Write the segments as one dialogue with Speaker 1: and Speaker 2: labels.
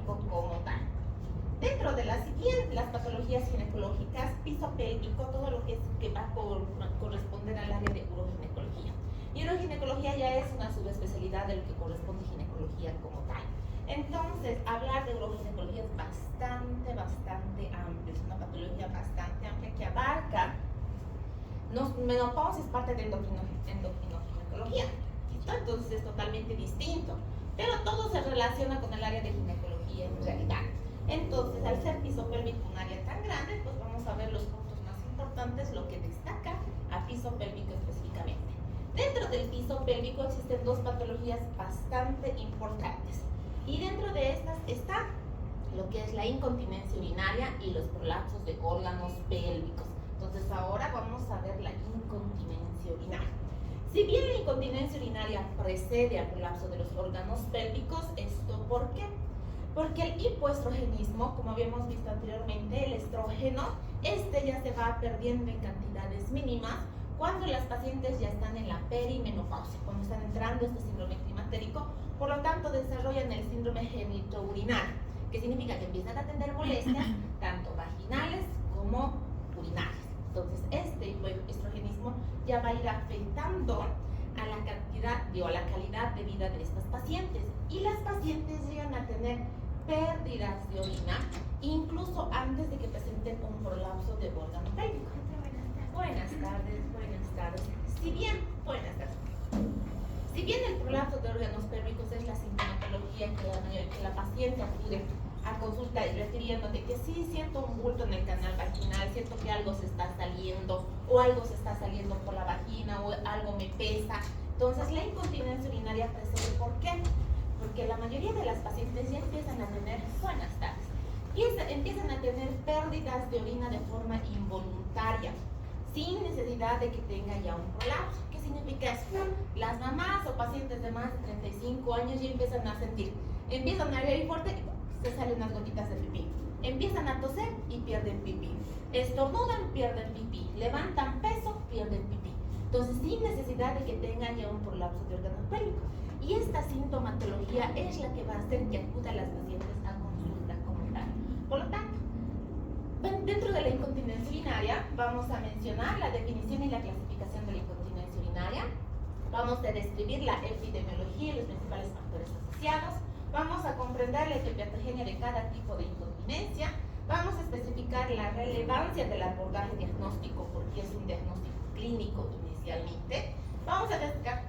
Speaker 1: pélvico como tal. Dentro de las siguientes, las patologías ginecológicas, piso pélvico, todo lo que va a corresponder al área de uroginecología. Y uroginecología ya es una subespecialidad de lo que corresponde a ginecología como tal. Entonces, hablar de uroginecología es bastante amplio, es una patología bastante amplia que abarca, menopausia es parte de endocrinoginecología, entonces es totalmente distinto, pero todo se relaciona con el área de ginecología en realidad. Entonces, al ser piso pélvico un área tan grande, pues vamos a ver los puntos más importantes, lo que destaca a piso pélvico específicamente. Dentro del piso pélvico existen dos patologías bastante importantes. Y dentro de estas está lo que es la incontinencia urinaria y los prolapsos de órganos pélvicos. Entonces ahora vamos a ver la incontinencia urinaria. Si bien la incontinencia urinaria precede al prolapso de los órganos pélvicos, ¿esto por qué? Porque el hipoestrogenismo, como habíamos visto anteriormente, el estrógeno, ya se va perdiendo en cantidades mínimas cuando las pacientes ya están en la perimenopausia, cuando están entrando este síndrome climatérico. Por lo tanto, desarrollan el síndrome genitourinario, que significa que empiezan a tener molestias tanto vaginales como urinarias. Entonces, este hipoestrogenismo ya va a ir afectando a la cantidad o a la calidad de vida de estas pacientes. Y las pacientes llegan a tener pérdidas de orina incluso antes de que presenten un prolapso de órgano pélvico. Buenas tardes. Si bien el prolapso de órganos pélvicos es la sintomatología que la paciente acude a consulta y refiriéndote que sí siento un bulto en el canal vaginal, siento que algo se está saliendo o algo se está saliendo por la vagina o algo me pesa. Entonces la incontinencia urinaria precede. ¿Por qué? Porque la mayoría de las pacientes ya empiezan a tener, empiezan a tener pérdidas de orina de forma involuntaria, sin necesidad de que tenga ya un prolapso. ¿Qué significa eso? Las mamás o pacientes de más de 35 años ya empiezan a sentir, empiezan a reír fuerte y se salen unas gotitas de pipí, empiezan a toser y pierden pipí, estornudan, pierden pipí, levantan peso, pierden pipí. Entonces, sin necesidad de que tengan ya un prolapso de órgano pélvico. Y esta sintomatología es la que va a hacer que acudan las pacientes a consulta como tal. Por lo tanto, dentro de la incontinencia urinaria vamos a mencionar la definición y la clasificación de la incontinencia urinaria, vamos a describir la epidemiología y los principales factores asociados, vamos a comprender la etiopatogenia de cada tipo de incontinencia, vamos a especificar la relevancia del abordaje diagnóstico porque es un diagnóstico clínico inicialmente, vamos a destacar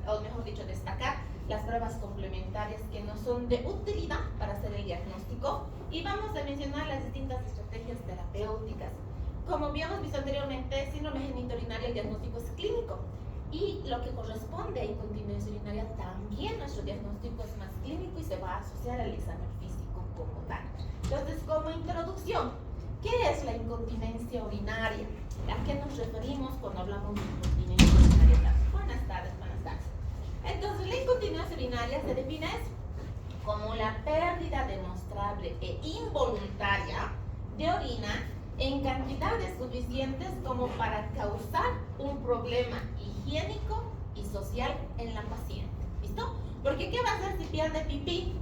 Speaker 1: las pruebas complementarias que nos son de utilidad para hacer el diagnóstico y vamos a mencionar las distintas estrategias terapéuticas. Como habíamos visto anteriormente, síndrome genitourinario, el diagnóstico es clínico y lo que corresponde a incontinencia urinaria también nuestro diagnóstico es más clínico y se va a asociar al examen físico como tal. Entonces, como introducción, ¿qué es la incontinencia urinaria? ¿A qué nos referimos cuando hablamos de incontinencia urinaria? Buenas tardes. Entonces, la incontinencia urinaria se define como la pérdida demostrable e involuntaria de orina en cantidades suficientes como para causar un problema higiénico y social en la paciente. ¿Listo? Porque ¿qué va a hacer si pierde pipí?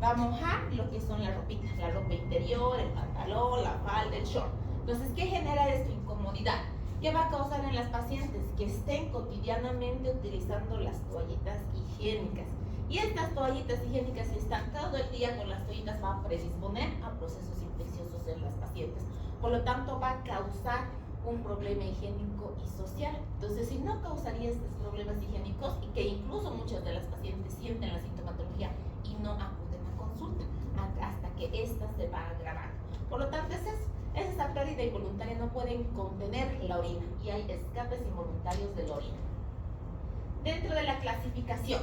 Speaker 1: Va a mojar lo que son las ropitas, la ropa interior, el pantalón, la falda, el short. Entonces, ¿qué genera esto? Incomodidad. ¿Qué va a causar en las pacientes? Que estén cotidianamente utilizando las toallitas higiénicas. Y estas toallitas higiénicas, si están todo el día con las toallitas, va a predisponer a procesos infecciosos en las pacientes. Por lo tanto, va a causar un problema higiénico y social. Entonces, si no causaría estos problemas higiénicos, y que incluso muchas de las pacientes sienten la sintomatología y no acuden a consulta, hasta que ésta se va agravando. Por lo tanto, es esa pérdida involuntaria, no pueden contener la orina y hay escapes involuntarios de la orina. Dentro de la clasificación,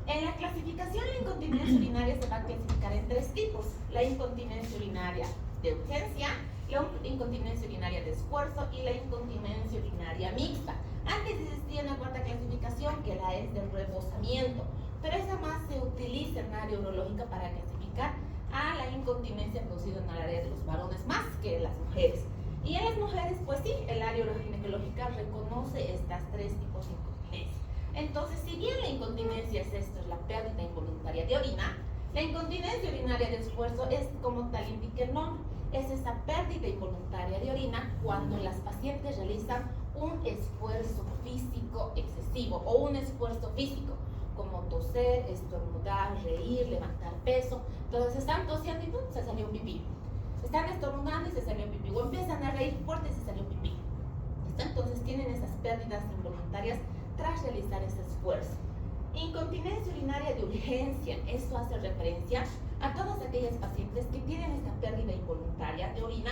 Speaker 1: en la clasificación la incontinencia urinaria se va a clasificar en tres tipos: la incontinencia urinaria de urgencia, la incontinencia urinaria de esfuerzo y la incontinencia urinaria mixta. Antes existía una cuarta clasificación que la es del rebosamiento, pero esa más se utiliza en área urológica para clasificar a la incontinencia producida en el área de los varones más que en las mujeres. Y en las mujeres, pues sí, el área uroginecológica reconoce estas tres tipos de incontinencia. Entonces, si bien la incontinencia es la pérdida involuntaria de orina, La incontinencia urinaria de esfuerzo es, como tal indica el nombre, es esa pérdida involuntaria de orina cuando las pacientes realizan un esfuerzo físico excesivo o un esfuerzo físico, como toser, estornudar, reír, levantar peso. Entonces están tosiendo y ¡pum!, se salió pipí. Están estornudando y se salió pipí. O empiezan a reír fuerte y se salió pipí. Entonces tienen esas pérdidas involuntarias tras realizar ese esfuerzo. Incontinencia urinaria de urgencia. Esto hace referencia a todas aquellas pacientes que tienen esta pérdida involuntaria de orina,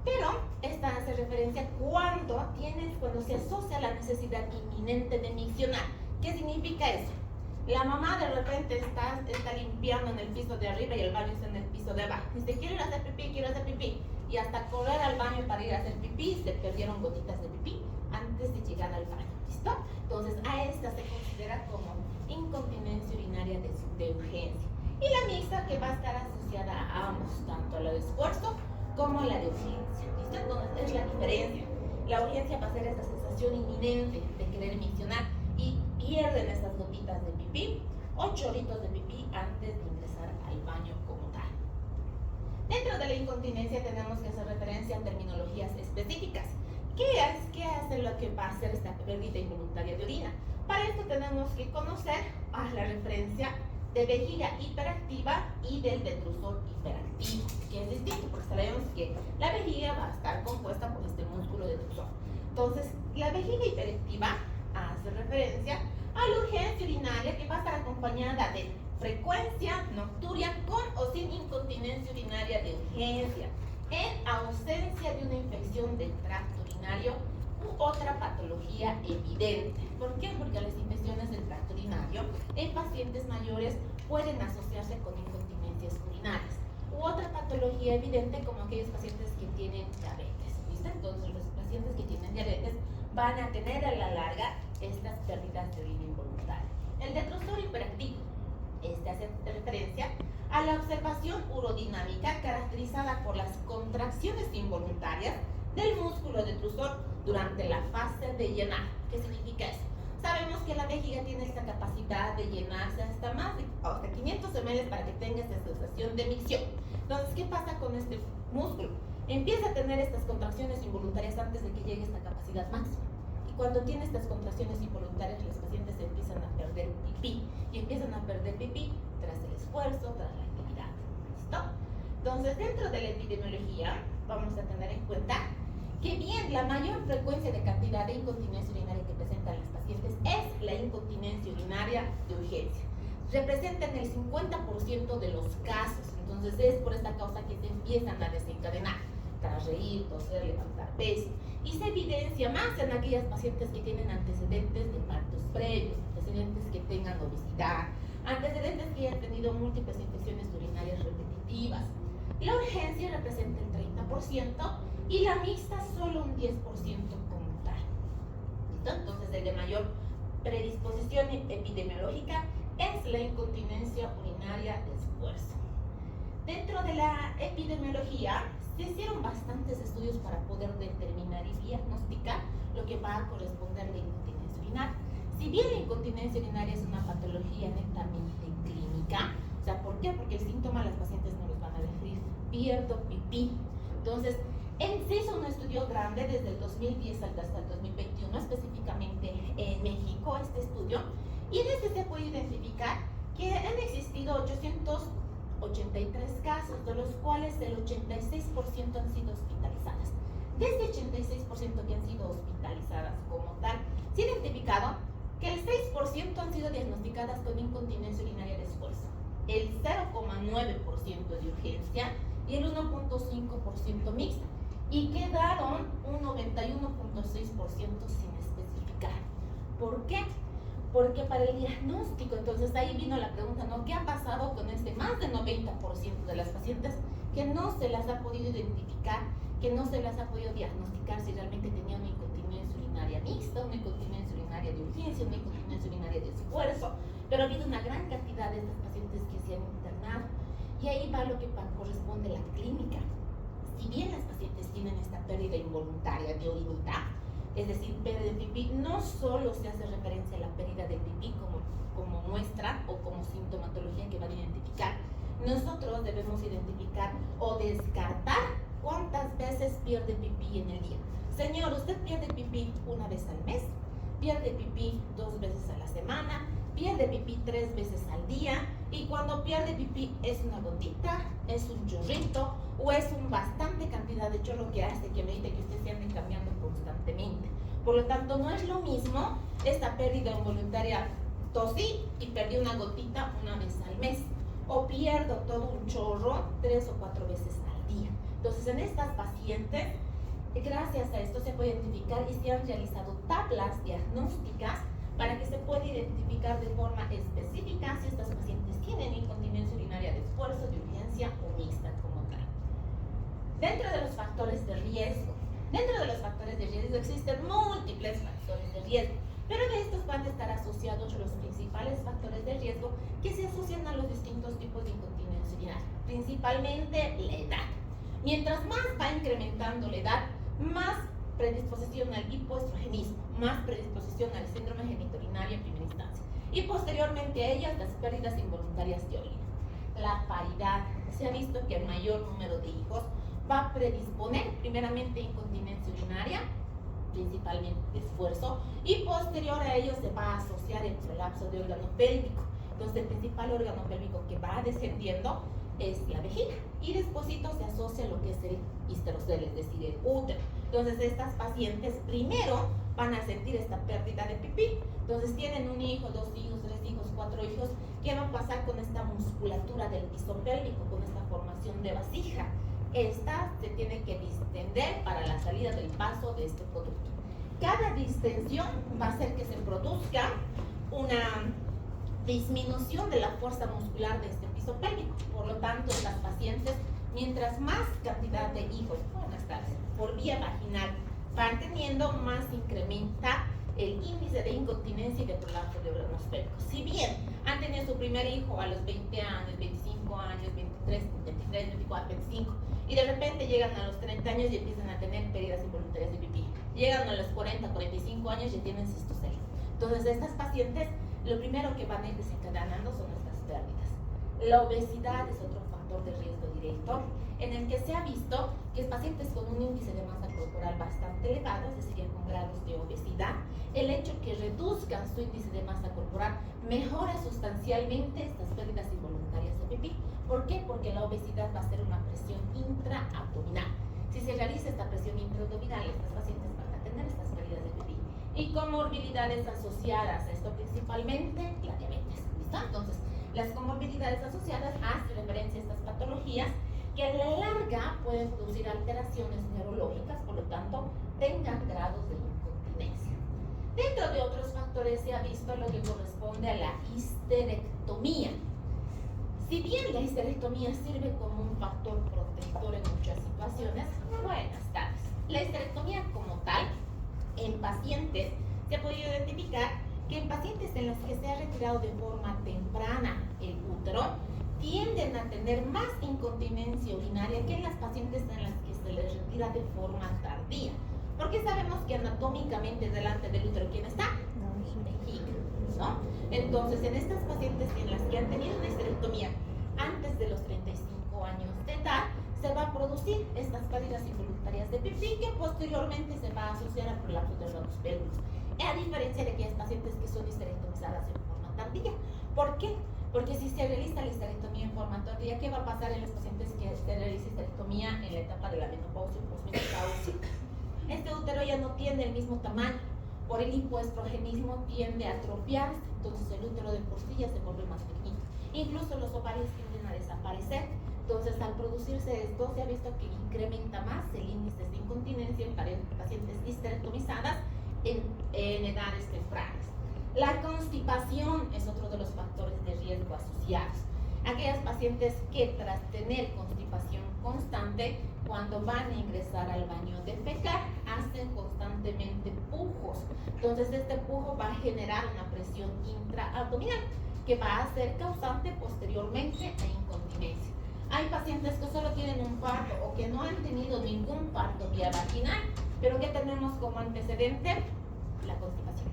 Speaker 1: pero esta hace referencia cuando se asocia la necesidad inminente de miccionar. ¿Qué significa eso? La mamá de repente está limpiando en el piso de arriba y el baño está en el piso de abajo. Dice, quiero ir a hacer pipí. Y hasta correr al baño para ir a hacer pipí, se perdieron gotitas de pipí antes de llegar al baño. ¿Listo? Entonces, a esta se considera como incontinencia urinaria de urgencia. Y la mixta, que va a estar asociada a ambos, tanto a la de esfuerzo como a la de urgencia. ¿Listo? Entonces, es la diferencia. La urgencia va a ser esa sensación inminente de querer miccionar y pierden esas gotitas de pipí o chorritos de pipí antes de ingresar al baño como tal. Dentro de la incontinencia tenemos que hacer referencia a terminologías específicas. ¿Qué hace lo que va a hacer esta pérdida involuntaria de orina? Para esto tenemos que conocer la referencia de vejiga hiperactiva y del detrusor hiperactivo, que es distinto, porque sabemos que la vejiga va a estar compuesta por este músculo detrusor. Entonces, la vejiga hiperactiva hace referencia a la urgencia urinaria, que va a estar acompañada de frecuencia nocturia con o sin incontinencia urinaria de urgencia, en ausencia de una infección del tracto urinario u otra patología evidente. ¿Por qué? Porque las infecciones del tracto urinario en pacientes mayores pueden asociarse con incontinencias urinarias u otra patología evidente, como aquellos pacientes que tienen diabetes. ¿Viste? Entonces, los pacientes que tienen diabetes van a tener a la larga estas pérdidas de orina involuntaria. El detrusor hiperactivo. Este hace referencia a la observación urodinámica caracterizada por las contracciones involuntarias del músculo detrusor durante la fase de llenar. ¿Qué significa eso? Sabemos que la vejiga tiene esta capacidad de llenarse hasta 500 ml para que tenga esta sensación de micción. Entonces, ¿qué pasa con este músculo? Empieza a tener estas contracciones involuntarias antes de que llegue esta capacidad máxima. Y cuando tiene estas contracciones involuntarias, los pacientes empiezan a perder pipí. Y empiezan a perder pipí tras el esfuerzo, tras la actividad. ¿Listo? Entonces, dentro de la epidemiología, vamos a tener en cuenta que bien la mayor frecuencia de cantidad de incontinencia urinaria que presentan las pacientes es la incontinencia urinaria de urgencia. Representan el 50% de los casos. Entonces, es por esta causa que se empiezan a desencadenar tras reír, toser, levantar peso. Y se evidencia más en aquellas pacientes que tienen antecedentes de partos previos, antecedentes que tengan obesidad, antecedentes que hayan tenido múltiples infecciones urinarias repetitivas. La urgencia representa el 30% y la mixta solo un 10% como tal. ¿Listo? Entonces, el de mayor predisposición epidemiológica es la incontinencia urinaria de esfuerzo. Dentro de la epidemiología, se hicieron bastantes estudios para poder determinar y diagnosticar lo que va a corresponder a la incontinencia urinaria. Si bien la incontinencia urinaria es una patología netamente clínica, o sea, ¿por qué? Porque el síntoma las pacientes no los van a decir, pierdo pipí. Entonces, se hizo un estudio grande desde el 2010 hasta el 2021, específicamente en México, este estudio, y en este se puede identificar que han existido 883 casos, de los cuales el 86% han sido hospitalizadas. De este 86% que han sido hospitalizadas como tal, se ha identificado que el 6% han sido diagnosticadas con incontinencia urinaria de esfuerzo, el 0,9% de urgencia y el 1,5% mixta, y quedaron un 91,6% sin especificar. ¿Por qué? Porque para el diagnóstico, entonces ahí vino la pregunta, ¿no? ¿Qué ha pasado con este más del 90% de las pacientes que no se las ha podido identificar, que no se las ha podido diagnosticar si realmente tenían una incontinencia urinaria mixta, una incontinencia urinaria de urgencia, una incontinencia urinaria de esfuerzo? Pero ha habido una gran cantidad de estas pacientes que se han internado, y ahí va lo que corresponde a la clínica. Si bien las pacientes tienen esta pérdida involuntaria de orinita, es decir, pérdida de pipí, no solo se hace referencia a la pérdida de pipí como muestra o como sintomatología que van a identificar, nosotros debemos identificar o descartar cuántas veces pierde pipí en el día. Señor, usted pierde pipí una vez al mes, pierde pipí 2 veces a la semana, pierde pipí 3 veces al día, y cuando pierde pipí es una gotita, es un chorrito o es un bastante cantidad de chorro que hace que medite que usted se ande cambiando constantemente. Por lo tanto, no es lo mismo esta pérdida involuntaria. Tosí y perdí una gotita una vez al mes, o pierdo todo un chorro 3 o 4 veces al día. Entonces, en estas pacientes, gracias a esto se puede identificar y se han realizado tablas diagnósticas para que se pueda identificar de forma específica si estas pacientes tienen incontinencia urinaria de esfuerzo, de urgencia o mixta como tal. Dentro de los factores de riesgo, existen múltiples factores de riesgo, pero de estos van a estar asociados los principales factores de riesgo que se asocian a los distintos tipos de incontinencia urinaria, principalmente la edad. Mientras más va incrementando la edad, más predisposición al hipoestrogenismo, más predisposición al síndrome genitourinario en primera instancia, y posteriormente a ellas las pérdidas involuntarias de orina. La paridad, se ha visto que el mayor número de hijos va a predisponer primeramente incontinencia urinaria, principalmente de esfuerzo, y posterior a ello se va a asociar el prolapso de órgano pélvico. Entonces el principal órgano pélvico que va descendiendo es la vejiga, y despuesito se asocia lo que es el histerocele, es decir, el útero. Entonces estas pacientes primero van a sentir esta pérdida de pipí. Entonces tienen un hijo, 2 hijos, 3 hijos, 4 hijos. ¿Qué va a pasar con esta musculatura del piso pélvico, con esta formación de vasija? Esta se tiene que distender para la salida del paso de este producto. Cada distensión va a hacer que se produzca una disminución de la fuerza muscular de este piso pélvico. Por lo tanto, las pacientes, mientras más cantidad de hijos, por vía vaginal van teniendo, más incrementa el índice de incontinencia y de prolapso de órganos pélvicos. Si bien han tenido su primer hijo a los 20 años, 25 años, 23, 24, 25, y de repente llegan a los 30 años y empiezan a tener pérdidas involuntarias de pipí. Llegan a los 40, 45 años y tienen cistocele. Entonces, estas pacientes, lo primero que van a ir desencadenando son estas pérdidas. La obesidad es otro factor de riesgo directo, en el que se ha visto que pacientes con un índice de masa corporal bastante elevado, es decir, con grados de obesidad, el hecho que reduzcan su índice de masa corporal mejora sustancialmente estas pérdidas involuntarias de pipí. ¿Por qué? Porque la obesidad va a ser una presión intraabdominal. Si se realiza esta presión intraabdominal, estas pacientes van a tener estas pérdidas de pipí. Y comorbilidades asociadas a esto, principalmente la diabetes. ¿Listo? Entonces, las comorbilidades asociadas hacen referencia a estas patologías que a la larga pueden producir alteraciones neurológicas, por lo tanto, tengan grados de incontinencia. Dentro de otros factores se ha visto lo que corresponde a la histerectomía. Si bien la histerectomía sirve como un factor protector en muchas situaciones, buenas tardes. La histerectomía como tal, en pacientes, se ha podido identificar que en pacientes en los que se ha retirado de forma temprana el útero, tienden a tener más incontinencia urinaria que en las pacientes en las que se les retira de forma tardía. Porque sabemos que anatómicamente delante del útero, ¿quién está? La vejiga, ¿no? Entonces, en estas pacientes en las que han tenido una histerectomía antes de los 35 años de edad, se va a producir estas pérdidas involuntarias de pipí que posteriormente se va a asociar a prolapso de órganos pélvicos. A diferencia de aquellas pacientes que son histerectomizadas en forma tardía. ¿Por qué? Porque si se realiza la histerectomía en forma tardía, ¿qué va a pasar en los pacientes que se realiza histerectomía en la etapa de la menopausia o posmenopausia? Este útero ya no tiene el mismo tamaño, por el hipoestrogenismo tiende a atrofiarse, entonces el útero de por sí ya se vuelve más pequeñito. Incluso los ovarios tienden a desaparecer. Entonces, al producirse esto, se ha visto que incrementa más el índice de incontinencia en pacientes histerectomizadas en edades tempranas. La constipación es otro de los factores de riesgo asociados. Aquellas pacientes que tras tener constipación constante, cuando van a ingresar al baño a defecar, hacen constantemente pujos. Entonces este pujo va a generar una presión intraabdominal que va a ser causante posteriormente a incontinencia. Hay pacientes que solo tienen un parto o que no han tenido ningún parto vía vaginal, pero que tenemos como antecedente la constipación.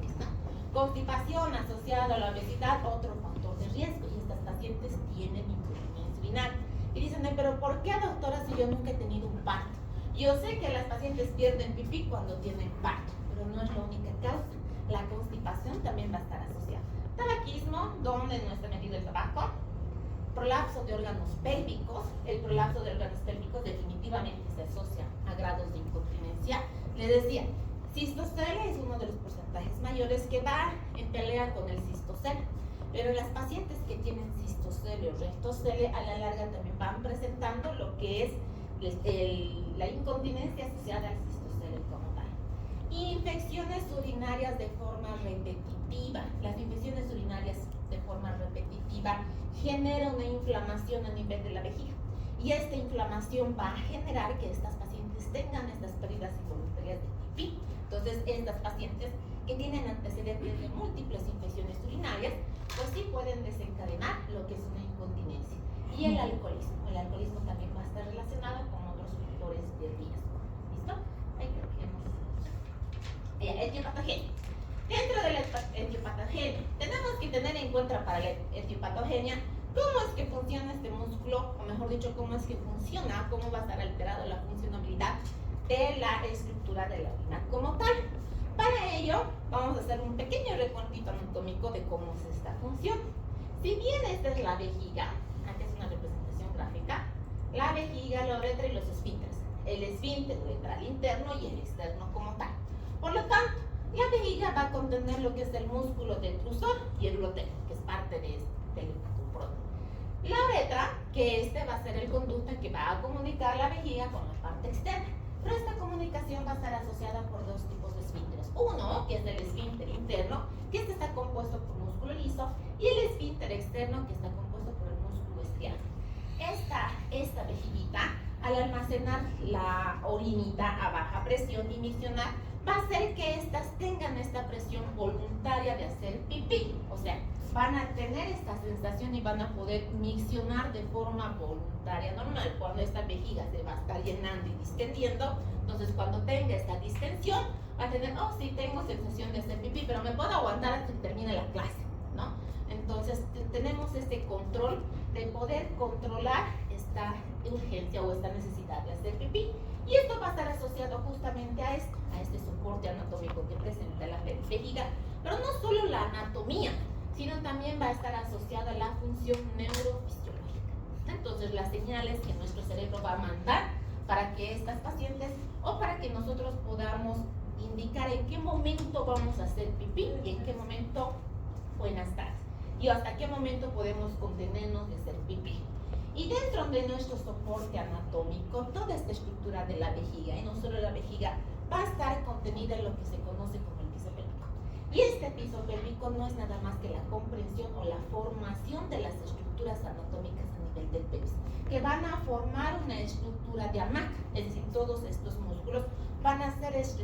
Speaker 1: ¿Listo? Constipación asociada a la obesidad, otro factor de riesgo, y esta está pacientes tienen incontinencia urinaria. Y dicen, pero ¿por qué, doctora, si yo nunca he tenido un parto? Yo sé que las pacientes pierden pipí cuando tienen parto, pero no es la única causa. La constipación también va a estar asociada. Tabaquismo, donde no está metido el tabaco. Prolapso de órganos pélvicos. El prolapso de órganos pélvicos definitivamente se asocia a grados de incontinencia. Les decía, cistocele es uno de los porcentajes mayores que va en pelea con el cistocele. Pero las pacientes que tienen cistocele o rectocele a la larga también van presentando lo que es la incontinencia asociada al cistocele como tal. Infecciones urinarias de forma repetitiva. Las infecciones urinarias de forma repetitiva generan una inflamación a nivel de la vejiga. Y esta inflamación va a generar que estas pacientes tengan estas pérdidas involuntarias de pipí. Entonces, estas pacientes que tienen antecedentes de múltiples infecciones urinarias, pues sí pueden desencadenar lo que es una incontinencia. Y el alcoholismo. El alcoholismo también va a estar relacionado con otros factores de riesgo. ¿Listo? Ahí creo que hemos... Etiopatogenia. Dentro de la etiopatogenia, tenemos que tener en cuenta para la etiopatogenia cómo es que funciona este músculo, o mejor dicho, cómo es que funciona, cómo va a estar alterada la funcionabilidad de la estructura de la orina como tal. Para ello, vamos a hacer un pequeño recuentito anatómico de cómo es esta función. Si bien esta es la vejiga, aquí es una representación gráfica, la vejiga, la uretra y los esfínteres. El esfínter uretral interno y el externo como tal. Por lo tanto, la vejiga va a contener lo que es el músculo detrusor y el gloteo, que es parte del prótono. La uretra, que este va a ser el conducto que va a comunicar la vejiga con la parte externa. Pero esta comunicación va a estar asociada por dos tipos de esfínteres. Uno, que es el esfínter interno, que este está compuesto por músculo liso, y el esfínter externo, que está compuesto por el músculo estriado. Esta vejiguita, al almacenar la orinita a baja presión y miccionar, va a hacer que estas tengan esta presión voluntaria de hacer pipí. O sea, van a tener esta sensación y van a poder miccionar de forma voluntaria normal. Cuando esta vejiga se va a estar llenando y distendiendo, entonces cuando tenga esta distensión, va a tener, oh sí, tengo sensación de hacer pipí, pero me puedo aguantar hasta que termine la clase, ¿no? Entonces tenemos este control de poder controlar esta urgencia o esta necesidad de hacer pipí. Y esto va a estar asociado justamente a esto, a este soporte anatómico que presenta la vejiga. Pero no solo la anatomía, sino también va a estar asociada a la función neurofisiológica. Entonces, las señales que nuestro cerebro va a mandar para que estas pacientes o para que nosotros podamos indicar en qué momento vamos a hacer pipí y en qué momento, buenas tardes, y hasta qué momento podemos contenernos de hacer pipí. Y dentro de nuestro soporte anatómico, toda esta estructura de la vejiga, y no solo la vejiga, va a estar contenida en lo que se conoce como el piso pélvico. Y este piso pélvico no es nada más que la comprensión o la formación de las estructuras anatómicas a nivel del pelvis, que van a formar una estructura de hamaca, es decir, todos estos músculos van a hacer esta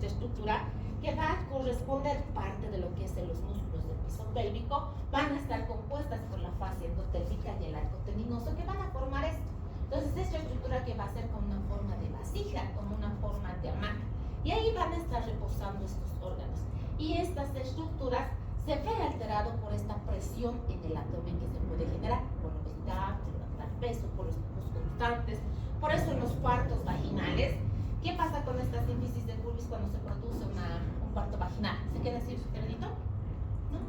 Speaker 1: estructura que va a corresponder parte de lo que es de los músculos del piso pélvico, van a estar compuestas por la fascia endotélvica y el arco tendinoso que van a formar esto. Entonces, esta estructura que va a ser como una forma de vasija, como una forma de hamaca, y ahí van a estar reposando estos órganos. Y estas estructuras se ven alteradas por esta presión en el abdomen que se puede generar por la obesidad, por levantar peso, por los picos constantes. Por eso en los partos vaginales, ¿qué pasa con esta sínfisis de pubis cuando se produce un parto vaginal? ¿Se queda así sujeradito? ¿No?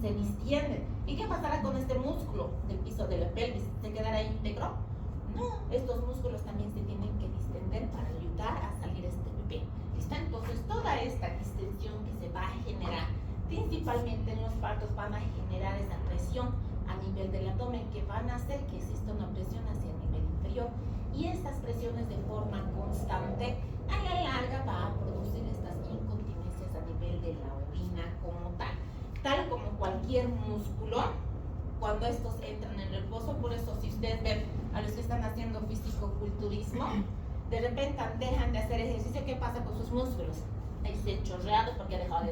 Speaker 1: Se distiende. ¿Y qué pasará con este músculo del piso de la pelvis? ¿Se quedará íntegro? No, estos músculos también se tienen que distender para ayudar a salir este bebé. ¿Listo? Entonces, toda esta distensión que se va a generar, principalmente en los partos, van a generar esa presión a nivel del abdomen que van a hacer que exista una presión hacia el nivel inferior. Y estas presiones de forma constante, a la larga, va a producir estas incontinencias a nivel de la orina como tal. Tal como cualquier músculo, cuando estos entran en reposo. Por eso, si ustedes ven a los que están haciendo fisicoculturismo, de repente dejan de hacer ejercicio, ¿qué pasa con sus músculos? Ahí se chorreado porque han dejado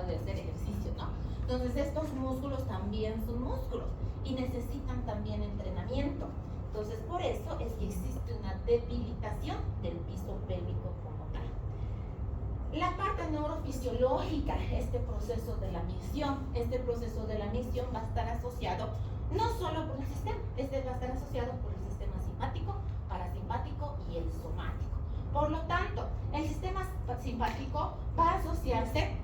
Speaker 1: de hacer ejercicio, ¿no? Entonces, estos músculos también son músculos y necesitan también entrenamiento. Entonces, por eso es que existe una debilitación del piso pélvico como tal. La parte neurofisiológica, este proceso de la micción va a estar asociado no solo por el sistema, este va a estar asociado por el sistema simpático, parasimpático y el somático. Por lo tanto, el sistema simpático va a asociarse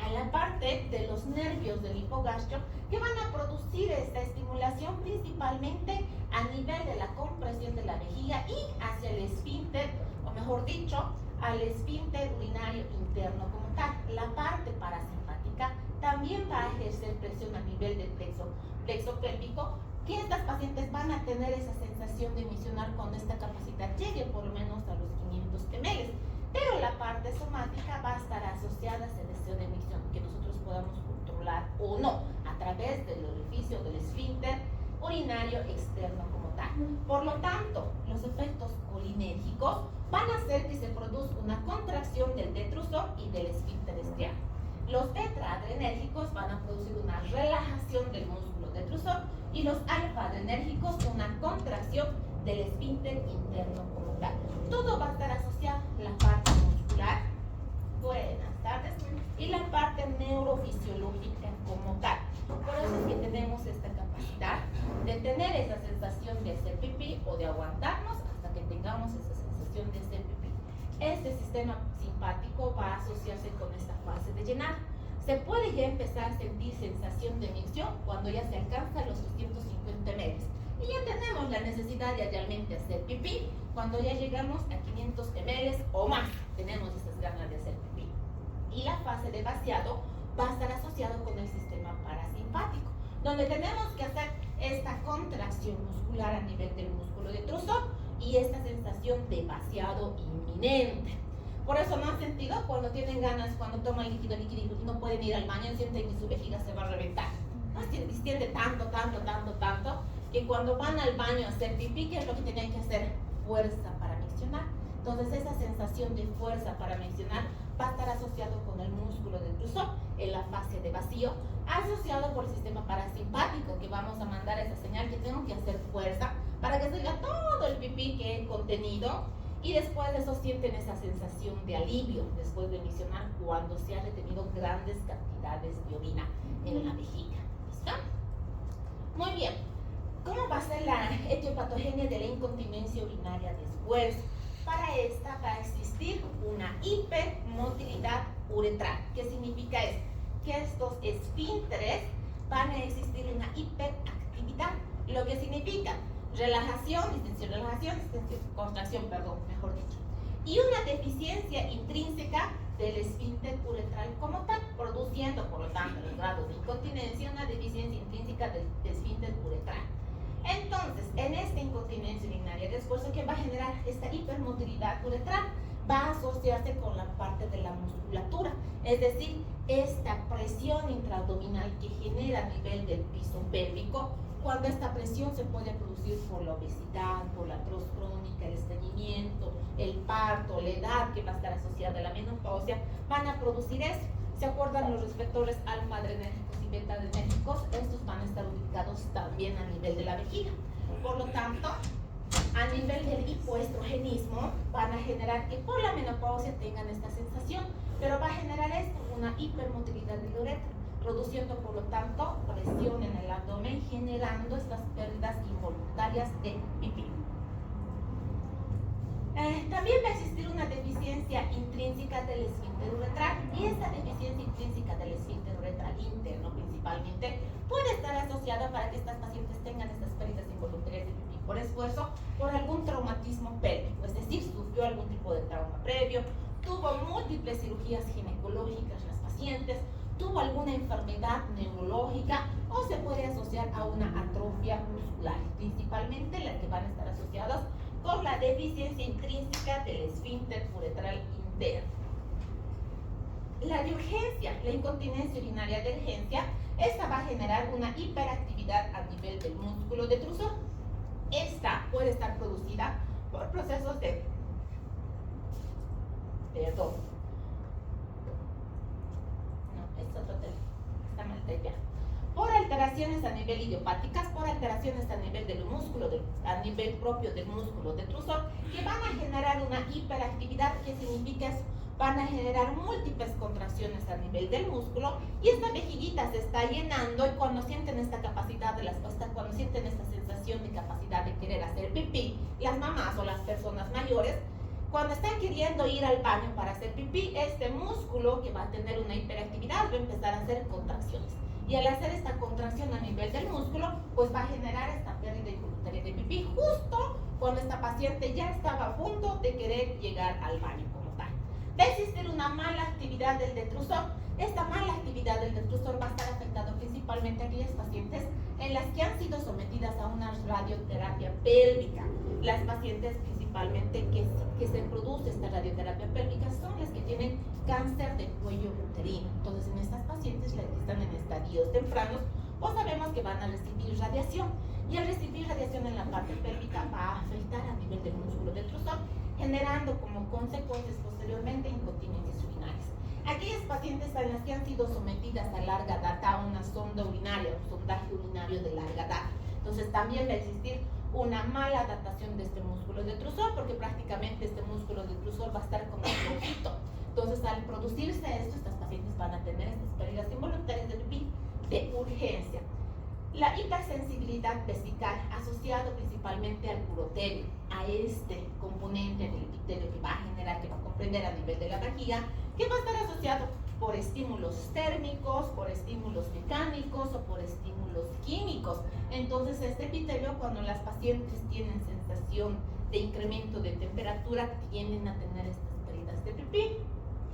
Speaker 1: a la parte de los nervios del hipogastrio que van a producir esta estimulación principalmente a nivel de la compresión de la vejiga y hacia el esfínter, o mejor dicho, al esfínter urinario interno como tal. La parte parasimpática también va a ejercer presión a nivel del plexo pélvico, que estas pacientes van a tener esa sensación de emisionar cuando esta capacidad llegue por lo menos a los 500 ml. Pero la parte somática va a estar asociada a ese deseo de emisión que nosotros podamos controlar o no a través del orificio del esfínter urinario externo como tal. Por lo tanto, los efectos colinérgicos van a hacer que se produzca una contracción del detrusor y del esfínter externo. Los tetraadrenérgicos van a producir una relajación del músculo detrusor y los alfa-adrenérgicos una contracción del esfínter interno como tal. Todo va a estar asociado a la parte muscular, buenas tardes, y la parte neurofisiológica como tal. Por eso es que tenemos esta capacidad de tener esa sensación de hacer pipí o de aguantarnos hasta que tengamos esa sensación de hacer pipí. Este sistema simpático va a asociarse con esta fase de llenar. Se puede ya empezar a sentir sensación de emisión cuando ya se alcanza los 250 ml. Y ya tenemos la necesidad de realmente hacer pipí cuando ya llegamos a 500 ml o más. Tenemos esas ganas de hacer pipí. Y la fase de vaciado va a estar asociado con el sistema parasimpático, donde tenemos que hacer esta contracción muscular a nivel del músculo detrusor y esta sensación de vaciado inminente. Por eso no han sentido cuando tienen ganas, cuando toman líquido y no pueden ir al baño, sienten que su vejiga se va a reventar. No se distiende tanto, que cuando van al baño a hacer pipí, ¿qué es lo que tienen que hacer? Fuerza para miccionar. Entonces esa sensación de fuerza para miccionar va a estar asociado con el músculo detrusor en la fase de vacío, asociado por el sistema parasimpático, que vamos a mandar esa señal que tengo que hacer fuerza para que salga todo el pipí que he contenido, y después de eso sienten esa sensación de alivio después de miccionar cuando se han retenido grandes cantidades de orina en la vejiga. ¿Listo? Muy bien. ¿Cómo va a ser la etiopatogenia de la incontinencia urinaria después? Para esta va a existir una hipermotilidad uretral. ¿Qué significa esto? Que estos esfínteres van a existir una hiperactividad, lo que significa relajación, contracción, mejor dicho, y una deficiencia intrínseca del esfínter uretral como tal, produciendo por lo tanto en el grado de incontinencia una deficiencia intrínseca del esfínter uretral. Entonces, en esta incontinencia urinaria de esfuerzo, que va a generar esta hipermotilidad uretral, va a asociarse con la parte de la musculatura, es decir, esta presión intraabdominal que genera a nivel del piso pélvico, cuando esta presión se puede producir por la obesidad, por la artrosis crónica, el estreñimiento, el parto, la edad que va a estar asociada a la menopausia, van a producir eso. ¿Se acuerdan los receptores alfa-adrenérgicos y beta-adrenérgicos? Estos van a estar ubicados también a nivel de la vejiga. Por lo tanto, a nivel del hipoestrogenismo, van a generar que por la menopausia tengan esta sensación, pero va a generar esto, una hipermotilidad del uretra, produciendo por lo tanto presión en el abdomen, generando estas pérdidas involuntarias de pipí. También va a existir una deficiencia intrínseca del esfínter uretral, y esta deficiencia intrínseca del esfínter uretral interno principalmente puede estar asociada para que estas pacientes tengan estas pérdidas involuntarias de pipí por esfuerzo, por algún traumatismo pélvico, es decir, sufrió algún tipo de trauma previo, tuvo múltiples cirugías ginecológicas las pacientes, tuvo alguna enfermedad neurológica, o se puede asociar a una atrofia muscular, principalmente las que van a estar asociadas con la deficiencia intrínseca del esfínter uretral interno. La de urgencia, la incontinencia urinaria de urgencia, esta va a generar una hiperactividad a nivel del músculo detrusor. Esta puede estar producida por procesos de por alteraciones a nivel idiopáticas, por alteraciones a nivel del músculo, a nivel propio del músculo detrusor, que van a generar una hiperactividad. ¿Qué significa eso? van a generar múltiples contracciones a nivel del músculo y esta vejiguita se está llenando, y cuando sienten esta capacidad de cuando sienten esta sensación de capacidad de querer hacer pipí, las mamás o las personas mayores, cuando están queriendo ir al baño para hacer pipí, este músculo que va a tener una hiperactividad va a empezar a hacer contracciones. Y al hacer esta contracción a nivel del músculo, pues va a generar esta pérdida involuntaria de pipí justo cuando esta paciente ya estaba a punto de querer llegar al baño como tal. Va a existir una mala actividad del detrusor. Esta mala actividad del detrusor va a estar afectando principalmente a aquellas pacientes en las que han sido sometidas a una radioterapia pélvica. Las pacientes principalmente que se produce esta radioterapia pélvica son las que tienen cáncer de cuello uterino. Entonces, en estas pacientes, las que están en estadios tempranos, pues sabemos que van a recibir radiación. Y al recibir radiación en la parte pélvica va a afectar a nivel del músculo detrusor, generando como consecuencias posteriormente incontinencias urinarias. Aquellas pacientes a las que han sido sometidas a larga data a una sonda urinaria, un sondaje urinario de larga data, entonces también va a existir una mala adaptación de este músculo detrusor, porque prácticamente este músculo detrusor va a estar como un poquito. Entonces, al producirse esto, estas pacientes van a tener estas pérdidas involuntarias de pipí de urgencia. La hipersensibilidad vesical, asociado principalmente al uroterio, a este componente del epitelio que va a generar, que va a comprender a nivel de la vejiga, que va a estar asociado por estímulos térmicos, por estímulos mecánicos o por estímulos químicos. Entonces, este epitelio, cuando las pacientes tienen sensación de incremento de temperatura, tienden a tener estas pérdidas de pipí.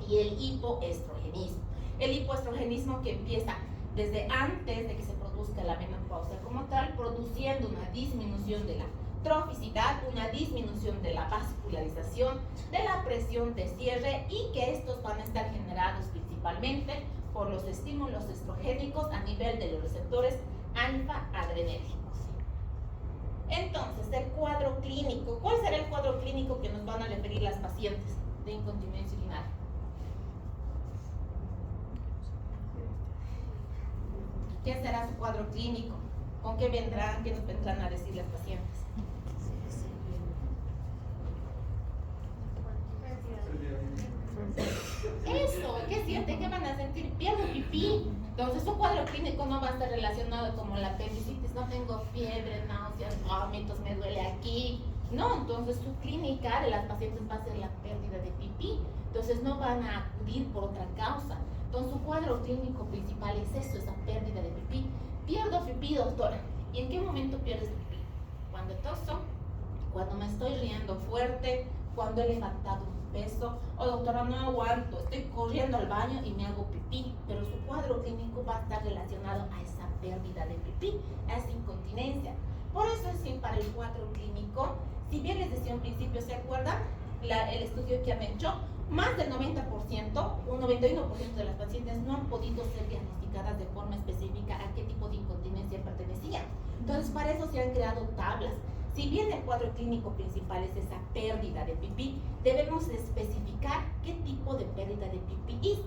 Speaker 1: Y el hipoestrogenismo. El hipoestrogenismo que empieza desde antes de que se produzca la menopausia como tal, produciendo una disminución de la troficidad, una disminución de la vascularización, de la presión de cierre, y que estos van a estar generados principalmente por los estímulos estrogénicos a nivel de los receptores alfa-adrenérgicos. Entonces, el cuadro clínico. ¿Cuál será el cuadro clínico que nos van a referir las pacientes de incontinencia urinaria? ¿Qué será su cuadro clínico? ¿Con qué vendrán? ¿Qué nos vendrán a decir las pacientes? Eso, ¿qué sienten? ¿Qué van a sentir? Pierdo pipí. Entonces, su cuadro clínico no va a estar relacionado como la apendicitis. No tengo fiebre, náuseas, vómitos, me duele aquí. No, entonces su clínica de las pacientes va a ser la pérdida de pipí. Entonces, no van a acudir por otra causa. Entonces, su cuadro clínico principal es eso, esa pérdida de pipí. Pierdo pipí, doctora. ¿Y en qué momento pierdes pipí? Cuando toso, cuando me estoy riendo fuerte, cuando he levantado un peso, o doctora, no aguanto, estoy corriendo al baño y me hago pipí. Pero su cuadro clínico va a estar relacionado a esa pérdida de pipí, a esa incontinencia. Por eso es que para el cuadro clínico, si bien les decía en principio, ¿se acuerdan? El estudio que han hecho, más del 90%, un 91% de las pacientes no han podido ser diagnosticadas de forma específica a qué tipo de incontinencia pertenecían. Entonces, para eso se han creado tablas. Si bien el cuadro clínico principal es esa pérdida de pipí, debemos especificar qué tipo de pérdida de pipí es.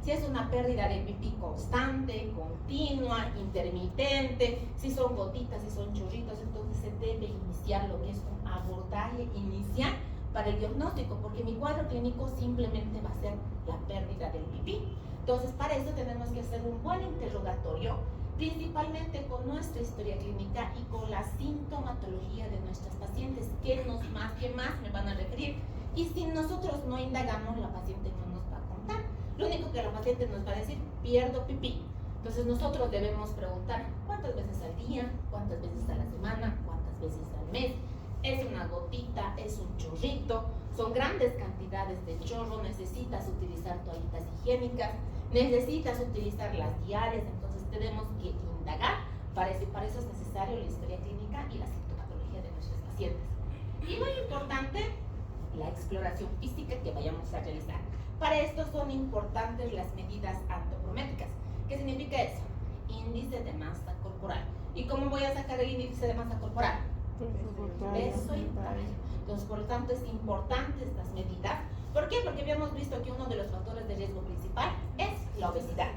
Speaker 1: Si es una pérdida de pipí constante, continua, intermitente, si son gotitas, si son chorritos, entonces se debe iniciar lo que es un abordaje inicial para el diagnóstico, porque mi cuadro clínico simplemente va a ser la pérdida del pipí. Entonces, para eso tenemos que hacer un buen interrogatorio, principalmente con nuestra historia clínica y con la sintomatología de nuestras pacientes, qué más me van a referir. Y si nosotros no indagamos, la paciente no nos va a contar. Lo único que la paciente nos va a decir, pierdo pipí. Entonces nosotros debemos preguntar cuántas veces al día, cuántas veces a la semana, cuántas veces al mes. Es una gotita, es un chorrito, son grandes cantidades de chorro, necesitas utilizar toallitas higiénicas, necesitas utilizar las diarias. Entonces tenemos que indagar, para eso es necesario la historia clínica y la sintomatología de nuestros pacientes. Y muy importante, la exploración física que vayamos a realizar. Para esto son importantes las medidas antropométricas. ¿Qué significa eso? Índice de masa corporal. ¿Y cómo voy a sacar el índice de masa corporal? Peso y tamaño. Entonces, por lo tanto, es importante estas medidas. ¿Por qué? Porque habíamos visto que uno de los factores de riesgo principal es la obesidad,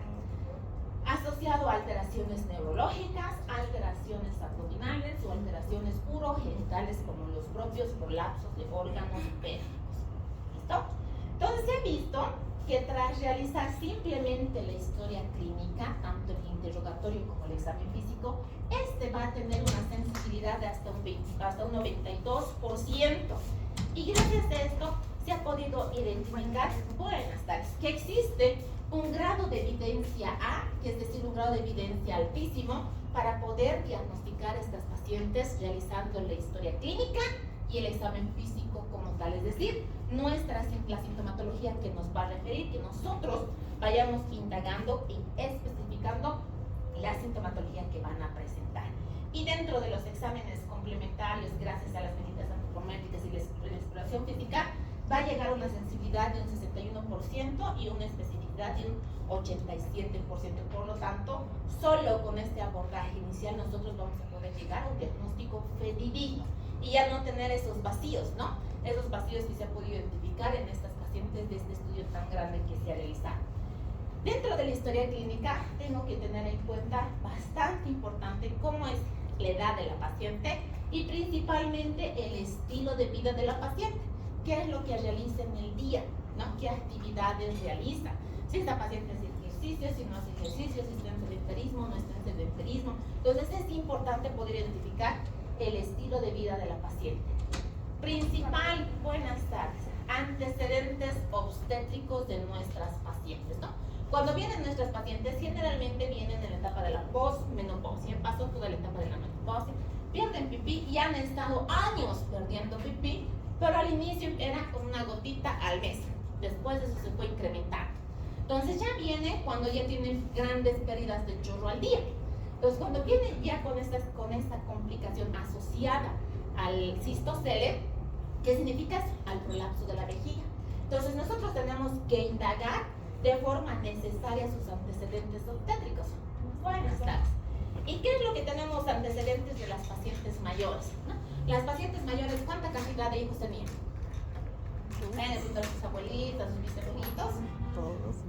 Speaker 1: asociado a alteraciones neurológicas, alteraciones abdominales o alteraciones urogenitales como los propios prolapsos de órganos pélvicos. ¿Listo? se ha visto que tras realizar simplemente la historia clínica, tanto el interrogatorio como el examen físico, este va a tener una sensibilidad de hasta un 92%. Y gracias a esto se ha podido identificar, buenas tardes, que existe un grado de evidencia A, que es decir, un grado de evidencia altísimo, para poder diagnosticar a estas pacientes realizando la historia clínica y el examen físico como tal, es decir, la sintomatología que nos va a referir, que nosotros vayamos indagando y especificando la sintomatología que van a presentar. Y dentro de los exámenes complementarios, gracias a las medidas antropométricas y la exploración física, va a llegar a una sensibilidad de un 61% y una especificidad de un 87%. Por lo tanto, solo con este abordaje inicial nosotros vamos a poder llegar a un diagnóstico fidedigno y ya no tener esos vacíos, ¿no? Esos vacíos que se han podido identificar en estas pacientes de este estudio tan grande que se ha realizado. Dentro de la historia clínica tengo que tener en cuenta bastante importante cómo es la edad de la paciente y principalmente el estilo de vida de la paciente. ¿Qué es lo que realiza en el día? ¿No? ¿Qué actividades realiza? Si esta paciente hace ejercicio, si no hace ejercicio, si está en sedentarismo, no está en sedentarismo. Entonces es importante poder identificar el estilo de vida de la paciente. Principal, buenas tardes, antecedentes obstétricos de nuestras pacientes, ¿no? Cuando vienen nuestras pacientes, generalmente vienen en la etapa de la posmenopausia, pasó toda la etapa de la menopausia, pierden pipí y han estado años perdiendo pipí, pero al inicio era con una gotita al mes, después eso se fue incrementando. Entonces ya viene cuando ya tienen grandes pérdidas de chorro al día. Entonces cuando vienen ya con esta complicación asociada al cistocele, ¿qué significa eso? Al prolapso de la vejiga. Entonces nosotros tenemos que indagar de forma necesaria sus antecedentes obstétricos. Buenas tardes. ¿Y qué es lo que tenemos antecedentes de las pacientes mayores? ¿No? Las pacientes mayores, ¿cuánta cantidad de hijos tenían? Sus abuelitas, sus bisabuelitos.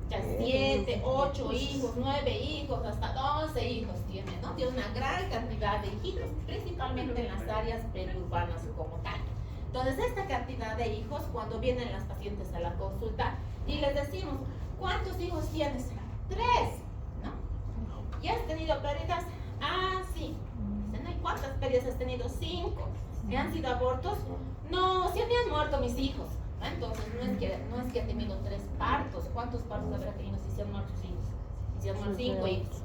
Speaker 1: Ya 7, 8 hijos, 9 hijos, hasta 12 hijos tienen, ¿no? Tiene una gran cantidad de hijitos, principalmente en las áreas periurbanas como tal. Entonces, esta cantidad de hijos, cuando vienen las pacientes a la consulta y les decimos, ¿cuántos hijos tienes? 3, ¿no? ¿Y has tenido pérdidas? Ah, sí. Dicen, ¿y cuántas pérdidas has tenido? 5. ¿Me han sido abortos? No, sí me han muerto mis hijos. Entonces, no es que ha tenido 3 partos. ¿Cuántos partos habrá tenido si se han muerto sus hijos? Si se han muerto 5 hijos.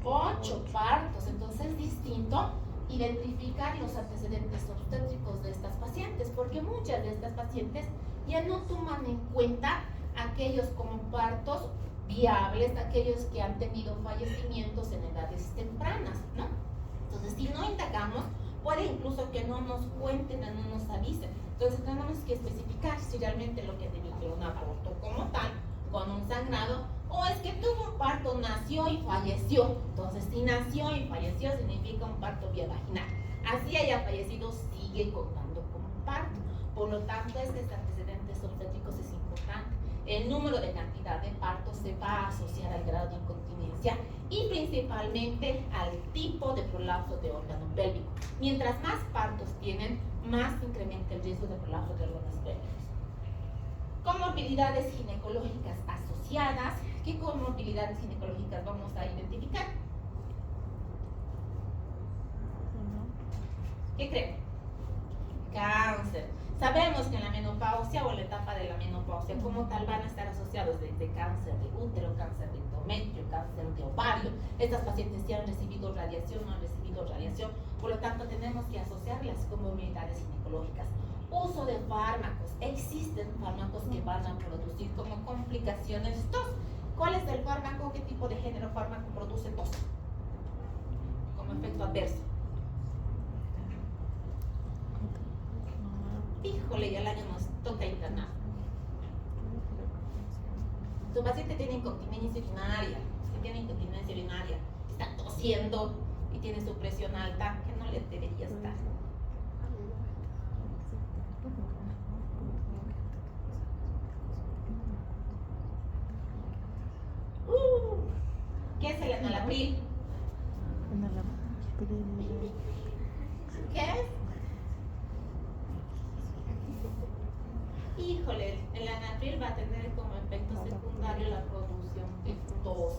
Speaker 1: 8 partos. Entonces, es distinto identificar los antecedentes obstétricos de estas pacientes, porque muchas de estas pacientes ya no toman en cuenta aquellos como partos viables, aquellos que han tenido fallecimientos en edades tempranas, ¿no? Entonces, si no indagamos, puede incluso que no nos cuenten, no nos avisen. Entonces, tenemos que especificar si realmente lo que ha tenido fue un aborto como tal, con un sangrado, o es que tuvo un parto, nació y falleció. Entonces, si nació y falleció, significa un parto vía vaginal. Así haya fallecido, sigue contando como un parto. Por lo tanto, estos antecedentes obstétricos es importante. El número de cantidad de partos se va a asociar al grado de incontinencia y principalmente al tipo de prolapso de órgano pélvico. Mientras más partos tienen, más incrementa el riesgo de prolapso de órganos pélvicos. Comorbilidades ginecológicas asociadas. ¿Qué comorbilidades ginecológicas vamos a identificar? ¿Qué creen? Cáncer. Sabemos que en la menopausia o en la etapa de la menopausia como tal van a estar asociados desde cáncer de útero, cáncer de endometrio, cáncer de ovario. Estas pacientes ya han recibido radiación, no han recibido radiación, por lo tanto tenemos que asociar las comorbilidades ginecológicas. Uso de fármacos. Existen fármacos que van a producir como complicaciones tos. ¿Cuál es el fármaco? ¿Qué tipo de género fármaco produce tos? Como efecto adverso. Híjole, ya el año nos toca internar. Tu paciente tiene incontinencia urinaria. Si tiene incontinencia urinaria, está tosiendo y tiene su presión alta, que no le debería estar. ¿Qué es el enalapril? ¿Qué es? Híjole, el enalapril va a tener como efecto secundario la producción de tos.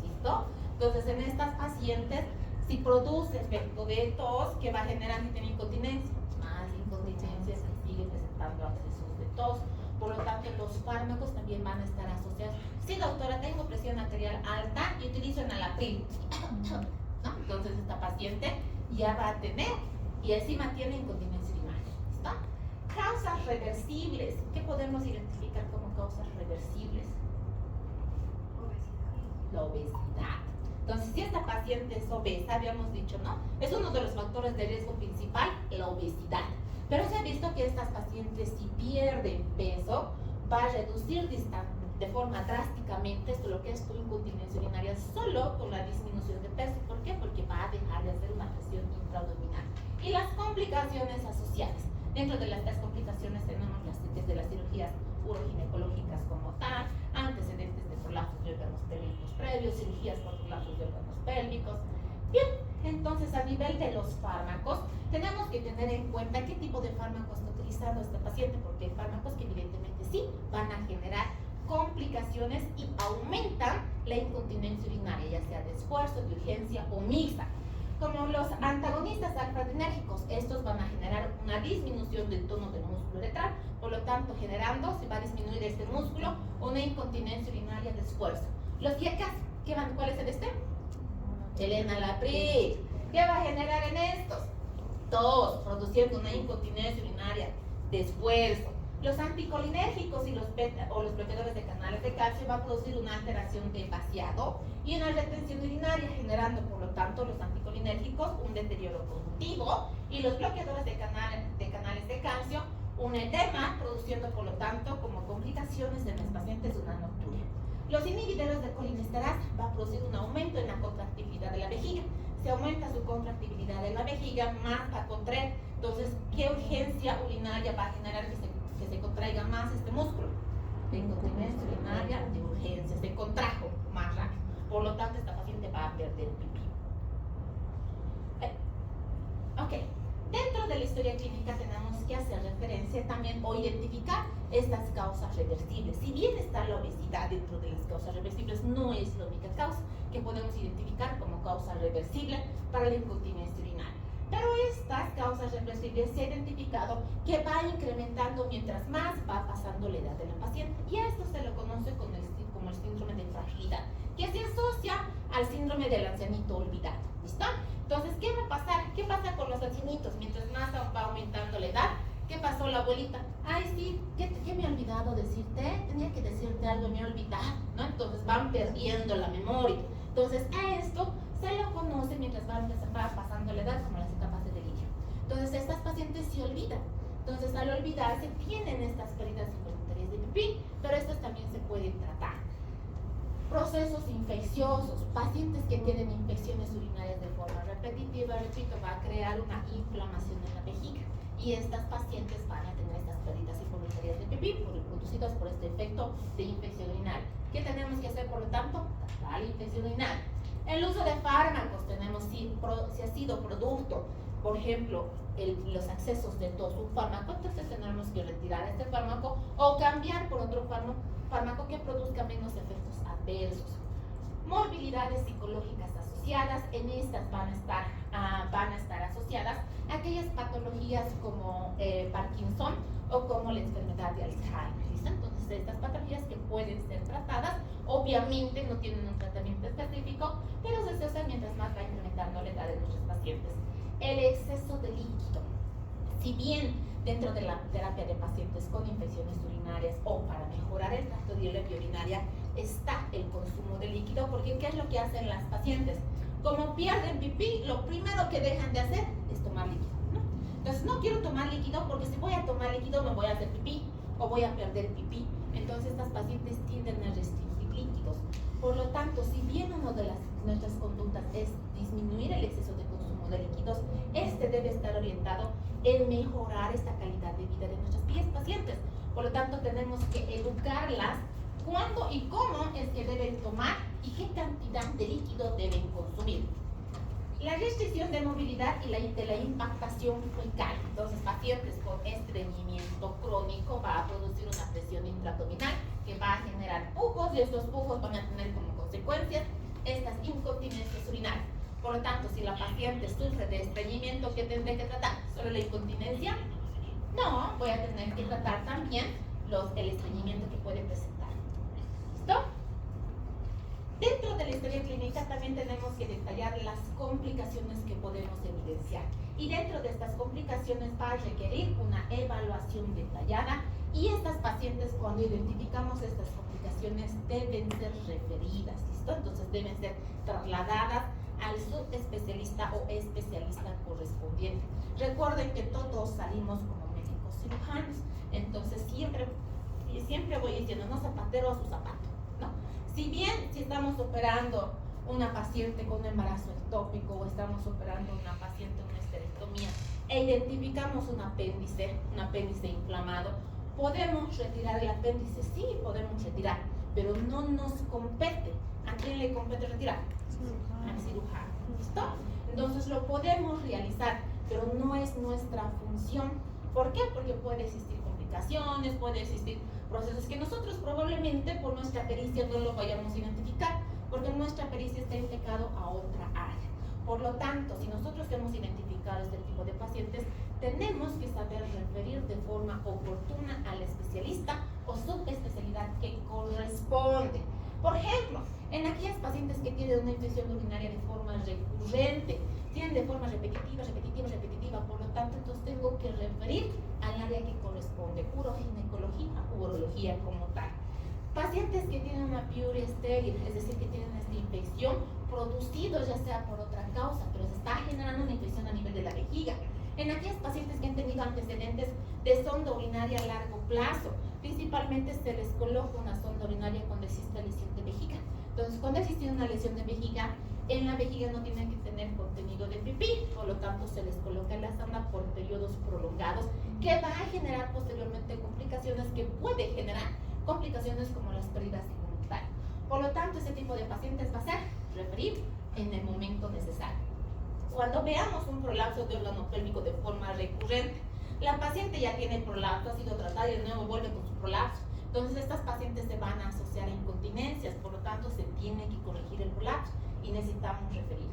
Speaker 1: ¿Listo? Entonces, en estas pacientes, si produce efecto de tos, ¿qué va a generar si tiene incontinencia? Más incontinencia, se sigue presentando accesos de tos. Por lo tanto, los fármacos también van a estar asociados. Sí, doctora, tengo presión arterial alta y utilizo enalapril. ¿No? Entonces, esta paciente ya va a tener y encima tiene incontinencia urinaria. ¿Listo? Causas reversibles. ¿Qué podemos identificar como causas reversibles? La obesidad. Entonces, si esta paciente es obesa, habíamos dicho, ¿no? Es uno de los factores de riesgo principal, la obesidad. Pero se ha visto que estas pacientes, si pierden peso, va a reducir de forma drásticamente lo que es tu incontinencia urinaria solo con la disminución de peso. ¿Por qué? Porque va a dejar de hacer una presión intraabdominal. Y las complicaciones asociadas. Dentro de las tres complicaciones tenemos desde las cirugías uroginecológicas como tal, antecedentes de prolapsos de órganos pélvicos previos, cirugías por prolapsos de órganos pélvicos. Bien, entonces a nivel de los fármacos, tenemos que tener en cuenta qué tipo de fármaco está utilizando este paciente, porque hay fármacos que evidentemente sí van a generar complicaciones y aumentan la incontinencia urinaria, ya sea de esfuerzo, de urgencia o mixta. Como los antagonistas alfa-adrenérgicos, estos van a generar una disminución del tono del músculo uretral, por lo tanto generando, se va a disminuir este músculo, una incontinencia urinaria de esfuerzo. Los IECAS, ¿cuál es el este? El enalapril. ¿Qué va a generar en estos? Tos, produciendo una incontinencia urinaria de esfuerzo. Los anticolinérgicos y los bloqueadores de canales de calcio van a producir una alteración de vaciado y una retención urinaria, generando por lo tanto los anticolinérgicos un deterioro cognitivo y los bloqueadores de canales de calcio un edema, produciendo por lo tanto como complicaciones en los pacientes una nocturia. Los inhibidores de colinesterasa van a producir un aumento en la contractibilidad de la vejiga. Se aumenta su contractibilidad de la vejiga, más va a contraer. Entonces, ¿qué urgencia urinaria va a generar que se contraiga más este músculo? De incontinencia urinaria de urgencia, se contrajo más rápido. Por lo tanto, esta paciente va a perder pipí. Ok. Dentro de la historia clínica tenemos que hacer referencia también o identificar estas causas reversibles. Si bien está la obesidad dentro de las causas reversibles, no es la única causa que podemos identificar como causa reversible para la incontinencia urinaria. Pero estas causas reversibles se ha identificado que va incrementando mientras más va pasando la edad de la paciente. Y a esto se lo conoce como el síndrome de fragilidad, que se asocia al síndrome del ancianito olvidado. ¿Listo? Entonces, ¿qué va a pasar? ¿Qué pasa con los ancianitos? Mientras más va aumentando la edad, ¿qué pasó la abuelita? Ay, sí, ¿qué me he olvidado decirte? Tenía que decirte algo, me he olvidado, ¿no? Entonces van perdiendo la memoria. Entonces, a esto se lo conoce mientras va pasando la edad como las etapas de delirio. Entonces, estas pacientes se olvidan. Entonces, al olvidarse, tienen estas pérdidas involuntarias de pipí, pero estas también se pueden tratar. Procesos infecciosos, pacientes que tienen infecciones urinarias de forma repetitiva, repito, va a crear una inflamación en la vejiga y estas pacientes van a tener estas pérdidas involuntarias de pipí producidas por este efecto de infección urinaria. ¿Qué tenemos que hacer, por lo tanto? Tratar la infección urinaria. El uso de fármacos, tenemos si ha sido producto, por ejemplo, los accesos de tos, un fármaco, entonces tenemos que retirar este fármaco o cambiar por otro fármaco que produzca menos efectos adversos. Morbilidades psicológicas asociadas, en estas van a estar asociadas aquellas patologías como Parkinson o como la enfermedad de Alzheimer. ¿Listo? Entonces, estas patologías que pueden ser tratadas, obviamente no tienen un tratamiento específico, pero se asocian mientras más va incrementando la edad de nuestros pacientes. El exceso de líquido. Si bien dentro de la terapia de pacientes con infecciones urinarias o para mejorar el tracto de la vía urinaria está el consumo de líquido, porque ¿qué es lo que hacen las pacientes? Como pierden pipí, lo primero que dejan de hacer es tomar líquido, ¿no? Entonces, no quiero tomar líquido porque si voy a tomar líquido me voy a hacer pipí o voy a perder pipí. Entonces, estas pacientes tienden a restringir líquidos. Por lo tanto, si bien una de nuestras conductas es disminuir el exceso de consumo de líquidos, este debe estar orientado en mejorar esta calidad de vida de nuestras pacientes. Por lo tanto, tenemos que educarlas cuándo y cómo es que deben tomar y qué cantidad de líquido deben consumir. La restricción de movilidad y de la impactación fecal. Entonces, pacientes con este estreñimiento crónico va a producir una presión intraabdominal que va a generar pujos y estos pujos van a tener como consecuencias estas incontinencias urinarias. Por lo tanto, si la paciente sufre de estreñimiento, ¿qué tendré que tratar? ¿Solo la incontinencia? No, voy a tener que tratar también el estreñimiento que puede presentar. ¿Listo? Dentro de la historia clínica también tenemos que detallar las complicaciones que podemos evidenciar. Y dentro de estas complicaciones va a requerir una evaluación detallada y estas pacientes, cuando identificamos estas complicaciones, deben ser referidas. ¿Listo? Entonces deben ser trasladadas al subespecialista o especialista correspondiente. Recuerden que todos salimos como médicos cirujanos, entonces siempre voy diciendo, no zapatero a su zapato, ¿no? Si bien si estamos operando una paciente con un embarazo ectópico o estamos operando una paciente con una esterectomía e identificamos un apéndice inflamado, ¿podemos retirar el apéndice? Sí, podemos retirar, pero no nos compete. ¿A quién le compete retirar? Al cirujano. ¿Listo? Entonces lo podemos realizar, pero no es nuestra función. ¿Por qué? Porque puede existir complicaciones, puede existir procesos que nosotros probablemente por nuestra pericia no lo vayamos a identificar, porque nuestra pericia está indicado a otra área. Por lo tanto, si nosotros hemos identificado este tipo de pacientes, tenemos que saber referir de forma oportuna al especialista o subespecialidad que corresponde. Por ejemplo, en aquellas pacientes que tienen una infección urinaria de forma recurrente, tienen de forma repetitiva, por lo tanto, entonces tengo que referir al área que corresponde, uroginecología u urología como tal. Pacientes que tienen una piuria estéril, es decir, que tienen esta infección producidos ya sea por otra causa, pero se está generando una infección a nivel de la vejiga. En aquellas pacientes que han tenido antecedentes de sonda urinaria a largo plazo, principalmente se les coloca una sonda urinaria cuando existe lesión de vejiga. Entonces, cuando existe una lesión de vejiga, en la vejiga no tienen que tener contenido de pipí, por lo tanto se les coloca en la sonda por periodos prolongados, que va a generar posteriormente complicaciones que puede generar complicaciones como las pérdidas involuntarias. Por lo tanto, ese tipo de pacientes va a ser referir en el momento necesario. Cuando veamos un prolapso de órgano pélvico de forma recurrente, la paciente ya tiene prolapso, ha sido tratada y de nuevo vuelve con su prolapso. Entonces, estas pacientes se van a asociar a incontinencias, por lo tanto, se tiene que corregir el prolapso y necesitamos referir.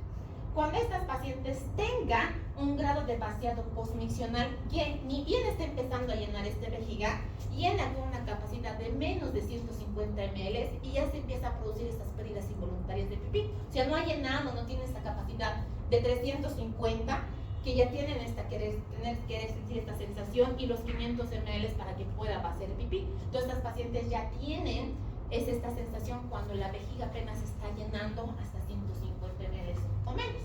Speaker 1: Cuando estas pacientes tengan un grado de vaciado postmiccional que ni bien está empezando a llenar esta vejiga, llena con una capacidad de menos de 150 ml y ya se empieza a producir estas pérdidas involuntarias de pipí. O sea, no ha llenado, no tiene esta capacidad de 350 que ya tienen tener que sentir esta sensación y los 500 ml para que pueda vaciar el pipí. Entonces, estas pacientes ya tienen esta sensación cuando la vejiga apenas está llenando hasta 150 ml o menos.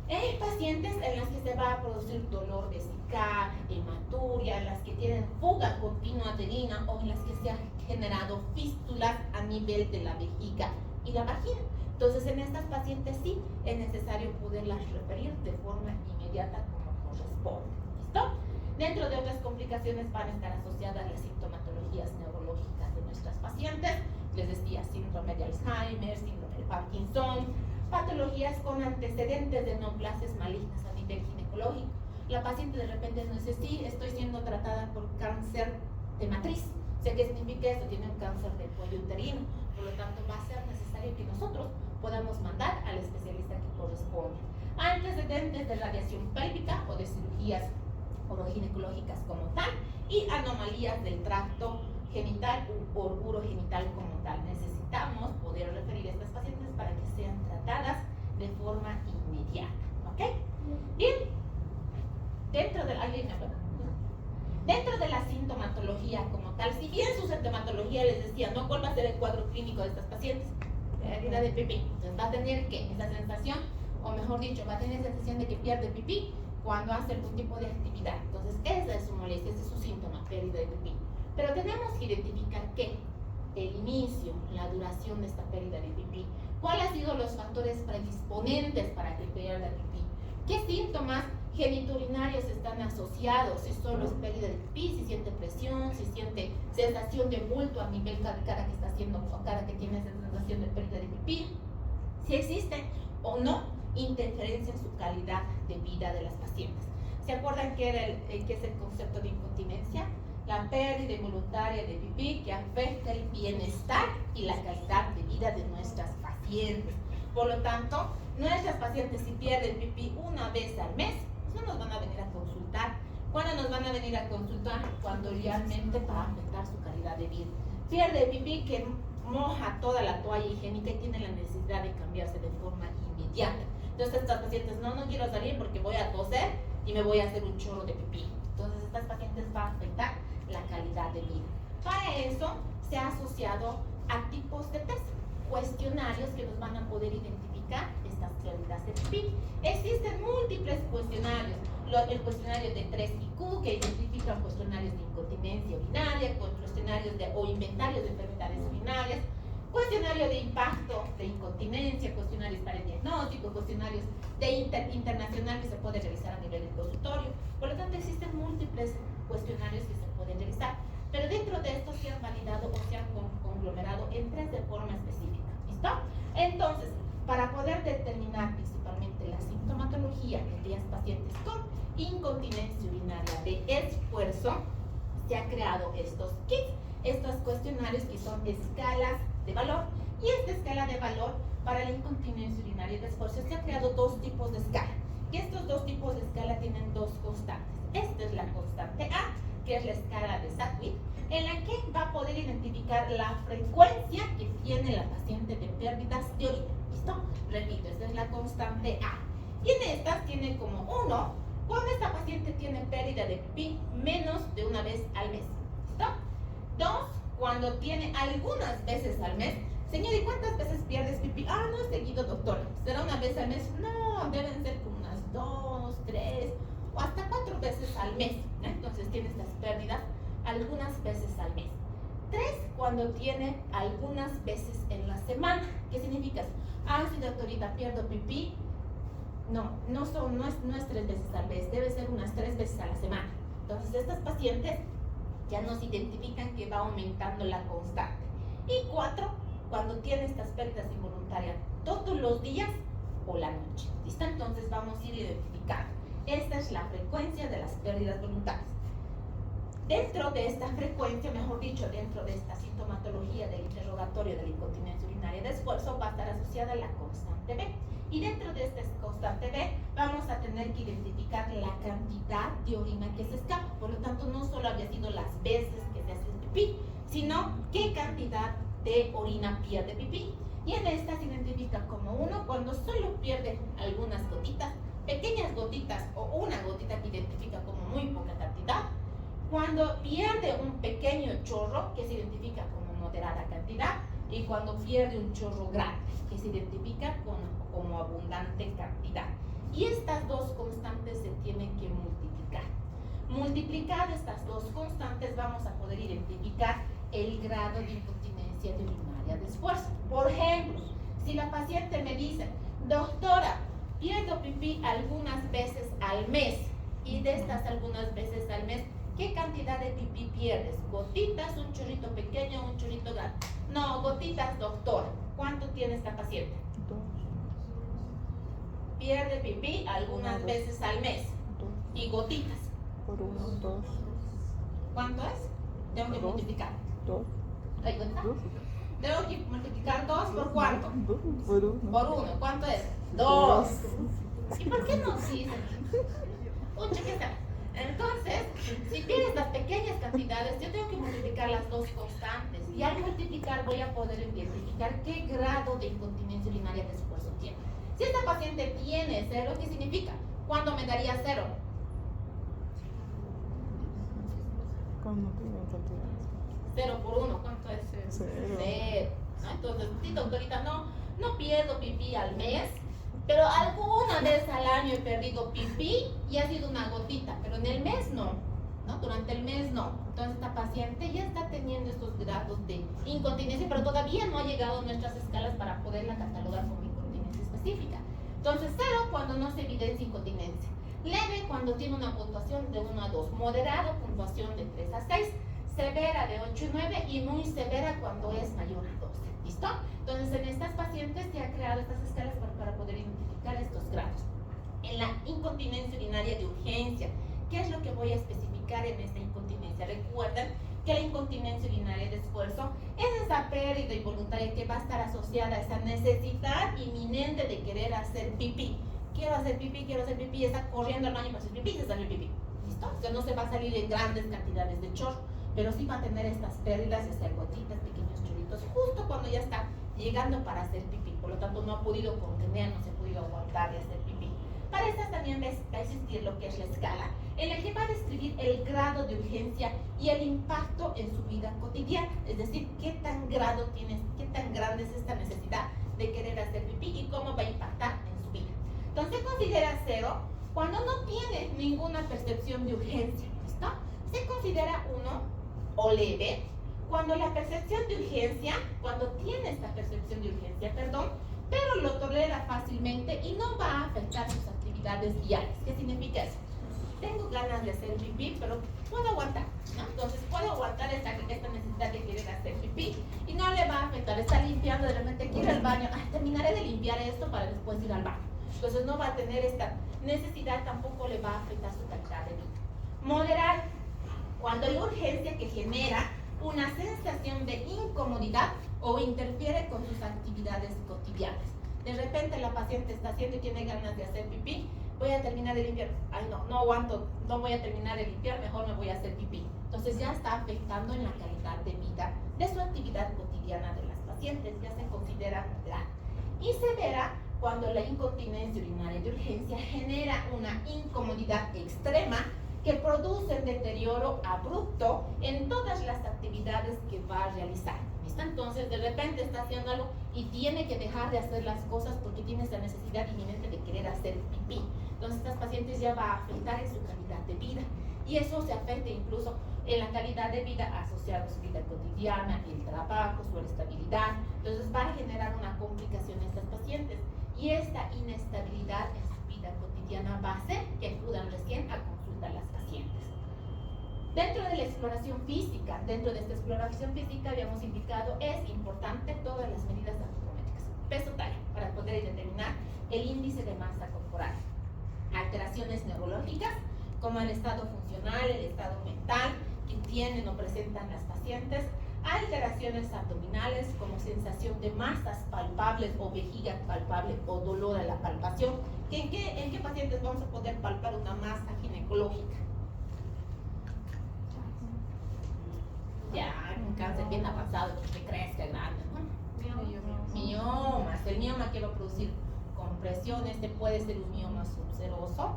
Speaker 1: Hay pacientes en las que se va a producir dolor vesical, hematuria, en las que tienen fuga continua de orina o en las que se han generado fístulas a nivel de la vejiga y la vagina. Entonces, en estas pacientes sí es necesario poderlas referir de forma inmediata como corresponde. ¿Listo? Dentro de otras complicaciones van a estar asociadas las sintomatologías neurológicas de nuestras pacientes. Les decía, síndrome de Alzheimer, síndrome de Parkinson, patologías con antecedentes de neoplasias malignas a nivel ginecológico. La paciente de repente nos dice, sí, estoy siendo tratada por cáncer de matriz. O sea, ¿qué significa esto? Tiene un cáncer del cuello uterino. Por lo tanto, va a ser necesario que nosotros podamos mandar al especialista que corresponde. Antecedentes de radiación pélvica o de cirugías oroginecológicas como tal y anomalías del tracto genital o urogenital como tal. Necesitamos poder referir a estas pacientes para que sean tratadas de forma inmediata. ¿Ok? Bien. Dentro de la sintomatología como tal, si bien su sintomatología les decía, no cuál va a ser el cuadro clínico de estas pacientes, pérdida de pipí, entonces va a tener que esa sensación, o mejor dicho, va a tener sensación de que pierde pipí cuando hace algún tipo de actividad. Entonces, esa es su molestia, ese es su síntoma, pérdida de pipí. Pero tenemos que identificar qué, el inicio, la duración de esta pérdida de pipí, cuáles han sido los factores predisponentes para que pierda pipí, qué síntomas genitourinarios están asociados, si solo es pérdida de pipí, si siente presión, si siente sensación de bulto a nivel cada que está haciendo o cada que tiene esa sensación de pérdida de pipí, si existe o no interferencia en su calidad de vida de las pacientes. ¿Se acuerdan qué es el concepto de incontinencia? La pérdida involuntaria de pipí que afecta el bienestar y la calidad de vida de nuestras pacientes. Por lo tanto, nuestras pacientes si pierden pipí una vez al mes, pues no nos van a venir a consultar. ¿Cuándo nos van a venir a consultar? Cuando realmente va a afectar su calidad de vida. Pierde pipí que moja toda la toalla higiénica y tiene la necesidad de cambiarse de forma inmediata. Entonces estas pacientes, no quiero salir porque voy a toser y me voy a hacer un chorro de pipí. Entonces estas pacientes van a afectar la calidad de vida. Para eso se ha asociado a tipos de test, cuestionarios que nos van a poder identificar estas pérdidas de pipí. Existen múltiples cuestionarios. El cuestionario de 3IQ, que identifican cuestionarios de incontinencia urinaria, cuestionarios o inventarios de enfermedades urinarias, cuestionario de impacto de incontinencia, cuestionarios para el diagnóstico, cuestionarios internacional que se puede realizar a nivel del consultorio. Por lo tanto, existen múltiples cuestionarios que se pueden realizar, pero dentro de estos se han validado o se han conglomerado en 3 de forma específica. ¿Listo? Entonces, para poder determinar principalmente la sintomatología de aquellas pacientes con incontinencia urinaria de esfuerzo, se han creado estos kits, estos cuestionarios que son escalas de valor. Y esta escala de valor para la incontinencia urinaria de esfuerzo se han creado 2 tipos de escala. Y estos 2 tipos de escala tienen 2 constantes. Esta es la constante A, que es la escala de Sadwick, en la que va a poder identificar la frecuencia que tiene la paciente de pérdidas de orina. ¿Listo? Repito, esta es la constante A. Y en estas tiene como 1, cuando esta paciente tiene pérdida de pipí menos de una vez al mes. ¿Listo? 2, cuando tiene algunas veces al mes. Señor, ¿y cuántas veces pierdes pipí? No es seguido, doctora. ¿Será una vez al mes? No, deben ser como unas 2, 3 o hasta 4 veces al mes. Entonces tiene estas pérdidas algunas veces al mes. 3, cuando tiene algunas veces en la semana. ¿Qué significa? Sí, doctorita, pierdo pipí. No es 3 veces al mes, debe ser unas 3 veces a la semana. Entonces estas pacientes ya nos identifican que va aumentando la constante. Y 4, cuando tiene estas pérdidas involuntarias todos los días o la noche. ¿Listo? Entonces vamos a ir identificando. Esta es la frecuencia de las pérdidas voluntarias. Dentro de esta frecuencia, mejor dicho, dentro de esta sintomatología del interrogatorio de la incontinencia urinaria de esfuerzo, va a estar asociada la constante B. Y dentro de esta constante B, vamos a tener que identificar la cantidad de orina que se escapa. Por lo tanto, no solo había sido las veces que se hace pipí, sino qué cantidad de orina pierde pipí. Y en esta se identifica como 1 cuando solo pierde algunas gotitas, pequeñas gotitas o una gotita que identifica como muy poca cantidad. Cuando pierde un pequeño chorro, que se identifica como moderada cantidad, y cuando pierde un chorro grande, que se identifica como abundante cantidad. Y estas 2 constantes se tienen que multiplicar. Multiplicando estas 2 constantes vamos a poder identificar el grado de incontinencia urinaria de esfuerzo. Por ejemplo, si la paciente me dice, doctora, pierdo pipí algunas veces al mes, y de estas algunas veces al mes, ¿qué cantidad de pipí pierdes? ¿Gotitas, un chorrito pequeño, un chorrito grande? No, gotitas, doctora. ¿Cuánto tiene esta paciente?
Speaker 2: 2.
Speaker 1: Pierde pipí algunas veces al mes.
Speaker 2: 2.
Speaker 1: ¿Y gotitas?
Speaker 2: Por 1, 2.
Speaker 1: ¿Cuánto es? Tengo que multiplicar.
Speaker 2: 2.
Speaker 1: ¿Hay cuenta?
Speaker 2: 2.
Speaker 1: Tengo que multiplicar 2 por cuánto.
Speaker 2: Por 1.
Speaker 1: Por 1. ¿Cuánto es? 2. ¿Y por qué no? Sí. ¿Qué tal? Entonces, si pierdes las pequeñas cantidades, yo tengo que multiplicar las 2 constantes. Y al multiplicar voy a poder identificar qué grado de incontinencia urinaria de esfuerzo tiene. Si esta paciente tiene 0, ¿qué significa? ¿Cuándo me daría 0?
Speaker 2: ¿Cuándo tiene cantidad?
Speaker 1: 0 por 1, ¿cuánto es?
Speaker 2: 0.
Speaker 1: 0. ¿No? Entonces, sí, doctorita, no pierdo pipí al mes, pero alguna vez al año he perdido pipí y ha sido una gotita, pero en el mes no. Durante el mes no. Entonces esta paciente ya está teniendo estos grados de incontinencia, pero todavía no ha llegado a nuestras escalas para poderla catalogar como incontinencia específica. Entonces 0 cuando no se evidencia incontinencia. Leve cuando tiene una puntuación de 1 a 2. Moderado, puntuación de 3 a 6. Severa de 8 y 9 y muy severa cuando es mayor a 12. ¿Listo? Entonces en estas pacientes se han creado estas escalas para poder identificar estos grados. En la incontinencia urinaria de urgencia complicar en esta incontinencia. Recuerden que la incontinencia urinaria de esfuerzo es esa pérdida involuntaria que va a estar asociada a esa necesidad inminente de querer hacer pipí. Quiero hacer pipí, está corriendo al baño para hacer pipí, se salió el pipí. ¿Listo? O sea, no se va a salir en grandes cantidades de chorro, pero sí va a tener estas pérdidas, estas gotitas, pequeños chorritos, justo cuando ya está llegando para hacer pipí. Por lo tanto, no ha podido contener, no se ha podido aguantar de hacer pipí. Para estas también va a existir lo que es la escala, en la que va a describir el grado de urgencia y el impacto en su vida cotidiana. Es decir, qué tan grande es esta necesidad de querer hacer pipí y cómo va a impactar en su vida. Entonces, considera 0 cuando no tiene ninguna percepción de urgencia. ¿Listo? Se considera 1 o leve cuando la percepción de urgencia, cuando tiene esta percepción de urgencia, pero lo tolera fácilmente y no va a afectar sus actividades diarias. ¿Qué significa eso? Tengo ganas de hacer pipí, pero puedo aguantar, ¿no? Entonces puedo aguantar esta necesidad de querer hacer pipí y no le va a afectar. Está limpiando, de repente quiero ir al baño, terminaré de limpiar esto para después ir al baño. Entonces no va a tener esta necesidad, tampoco le va a afectar su calidad de vida. Moderar, cuando hay urgencia que genera una sensación de incomodidad o interfiere con sus actividades cotidianas. De repente la paciente está haciendo y tiene ganas de hacer pipí, voy a terminar de limpiar, no aguanto, no voy a terminar de limpiar, mejor me voy a hacer pipí. Entonces ya está afectando en la calidad de vida de su actividad cotidiana de las pacientes, ya se considera grave. Y severa cuando la incontinencia urinaria de urgencia genera una incomodidad extrema que produce un deterioro abrupto en todas las actividades que va a realizar. ¿Listo? Entonces, de repente está haciendo algo y tiene que dejar de hacer las cosas porque tiene esa necesidad inminente de querer hacer pipí. Entonces, estas pacientes ya va a afectar en su calidad de vida. Y eso se afecta incluso en la calidad de vida asociada a su vida cotidiana, el trabajo, su estabilidad. Entonces, va a generar una complicación en estas pacientes. Y esta inestabilidad en su vida cotidiana va a hacer que acudan recién a consulta a las pacientes. Dentro de la exploración física, dentro de esta exploración física habíamos indicado, es importante todas las medidas antropométricas. Peso, talla, para poder determinar el índice de masa corporal. Alteraciones neurológicas, como el estado funcional, el estado mental, que tienen o presentan las pacientes. Alteraciones abdominales, como sensación de masas palpables o vejiga palpable o dolor a la palpación. ¿En qué pacientes vamos a poder palpar una masa ginecológica? Ya, un cáncer bien avanzado, que crezca grande, ¿no? Miomas. El mioma que va a producir compresión, puede ser un mioma subseroso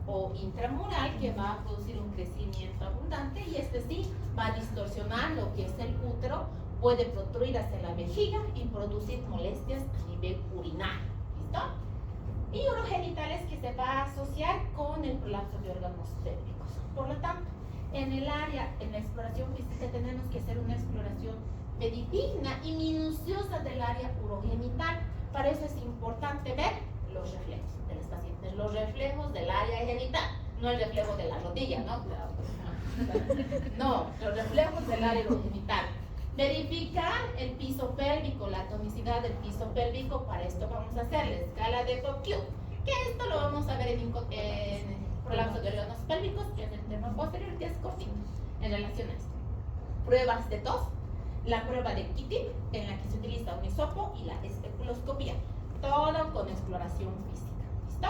Speaker 1: o intramural que va a producir un crecimiento abundante y sí va a distorsionar lo que es el útero, puede protruir hacia la vejiga y producir molestias a nivel urinario. ¿Listo? Y urogenitales que se va a asociar con el prolapso de órganos pélvicos. Por lo tanto, en la exploración física tenemos que hacer una exploración fidedigna y minuciosa del área urogenital. Para eso es importante ver los reflejos de las pacientes, los reflejos del área genital, no el reflejo de la rodilla, ¿no? No, los reflejos del área urogenital. Verificar el piso pélvico, la tonicidad del piso pélvico. Para esto vamos a hacer la escala de Poquiu, que esto lo vamos a ver en prolapso de órganos pélvicos, que es el tema posterior, que es cortito en relación a esto. Pruebas de tos, la prueba de Kitty, en la que se utiliza un hisopo, y la especuloscopía, todo con exploración física. ¿Listo?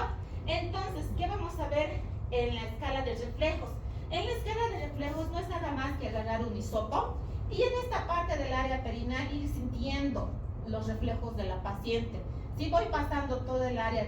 Speaker 1: Entonces, ¿qué vamos a ver en la escala de reflejos? En la escala de reflejos no es nada más que agarrar un hisopo y en esta parte del área perineal ir sintiendo los reflejos de la paciente. Si voy pasando todo el área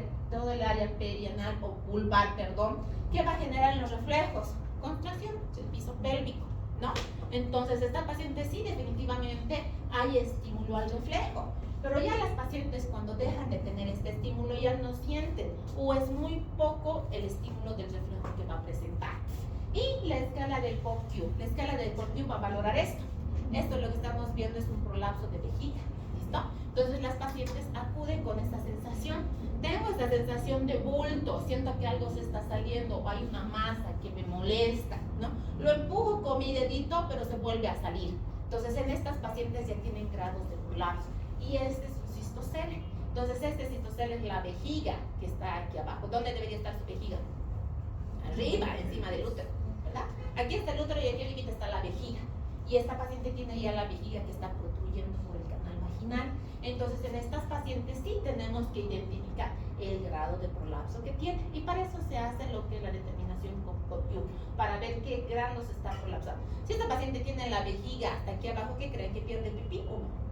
Speaker 1: perineal o vulvar, ¿qué va a generar en los reflejos? Contracción del piso pélvico, ¿no? Entonces, esta paciente sí definitivamente hay estímulo al reflejo, pero ya las pacientes cuando dejan de tener este estímulo ya no sienten o es muy poco el estímulo del reflejo que va a presentar. Y la escala del POQ. La escala del POQ va a valorar esto. Esto lo que estamos viendo es un prolapso de vejiga. ¿Listo? Entonces las pacientes acuden con esta sensación. Tengo esta sensación de bulto, siento que algo se está saliendo o hay una masa que me molesta, ¿no? Lo empujo con mi dedito, pero se vuelve a salir. Entonces en estas pacientes ya tienen grados de prolapso. Y este es un cistocele. Entonces este cistocele es la vejiga que está aquí abajo. ¿Dónde debería estar su vejiga? Arriba, encima del útero, ¿verdad? Aquí está el útero y aquí arriba está la vejiga. Y esta paciente tiene ya la vejiga que está protruyendo por el canal vaginal. Entonces, en estas pacientes sí tenemos que identificar el grado de prolapso que tiene. Y para eso se hace lo que es la determinación con COPIU, para ver qué grado se está prolapsando. Si esta paciente tiene la vejiga hasta aquí abajo, ¿qué creen? ¿Que pierde pipí o no?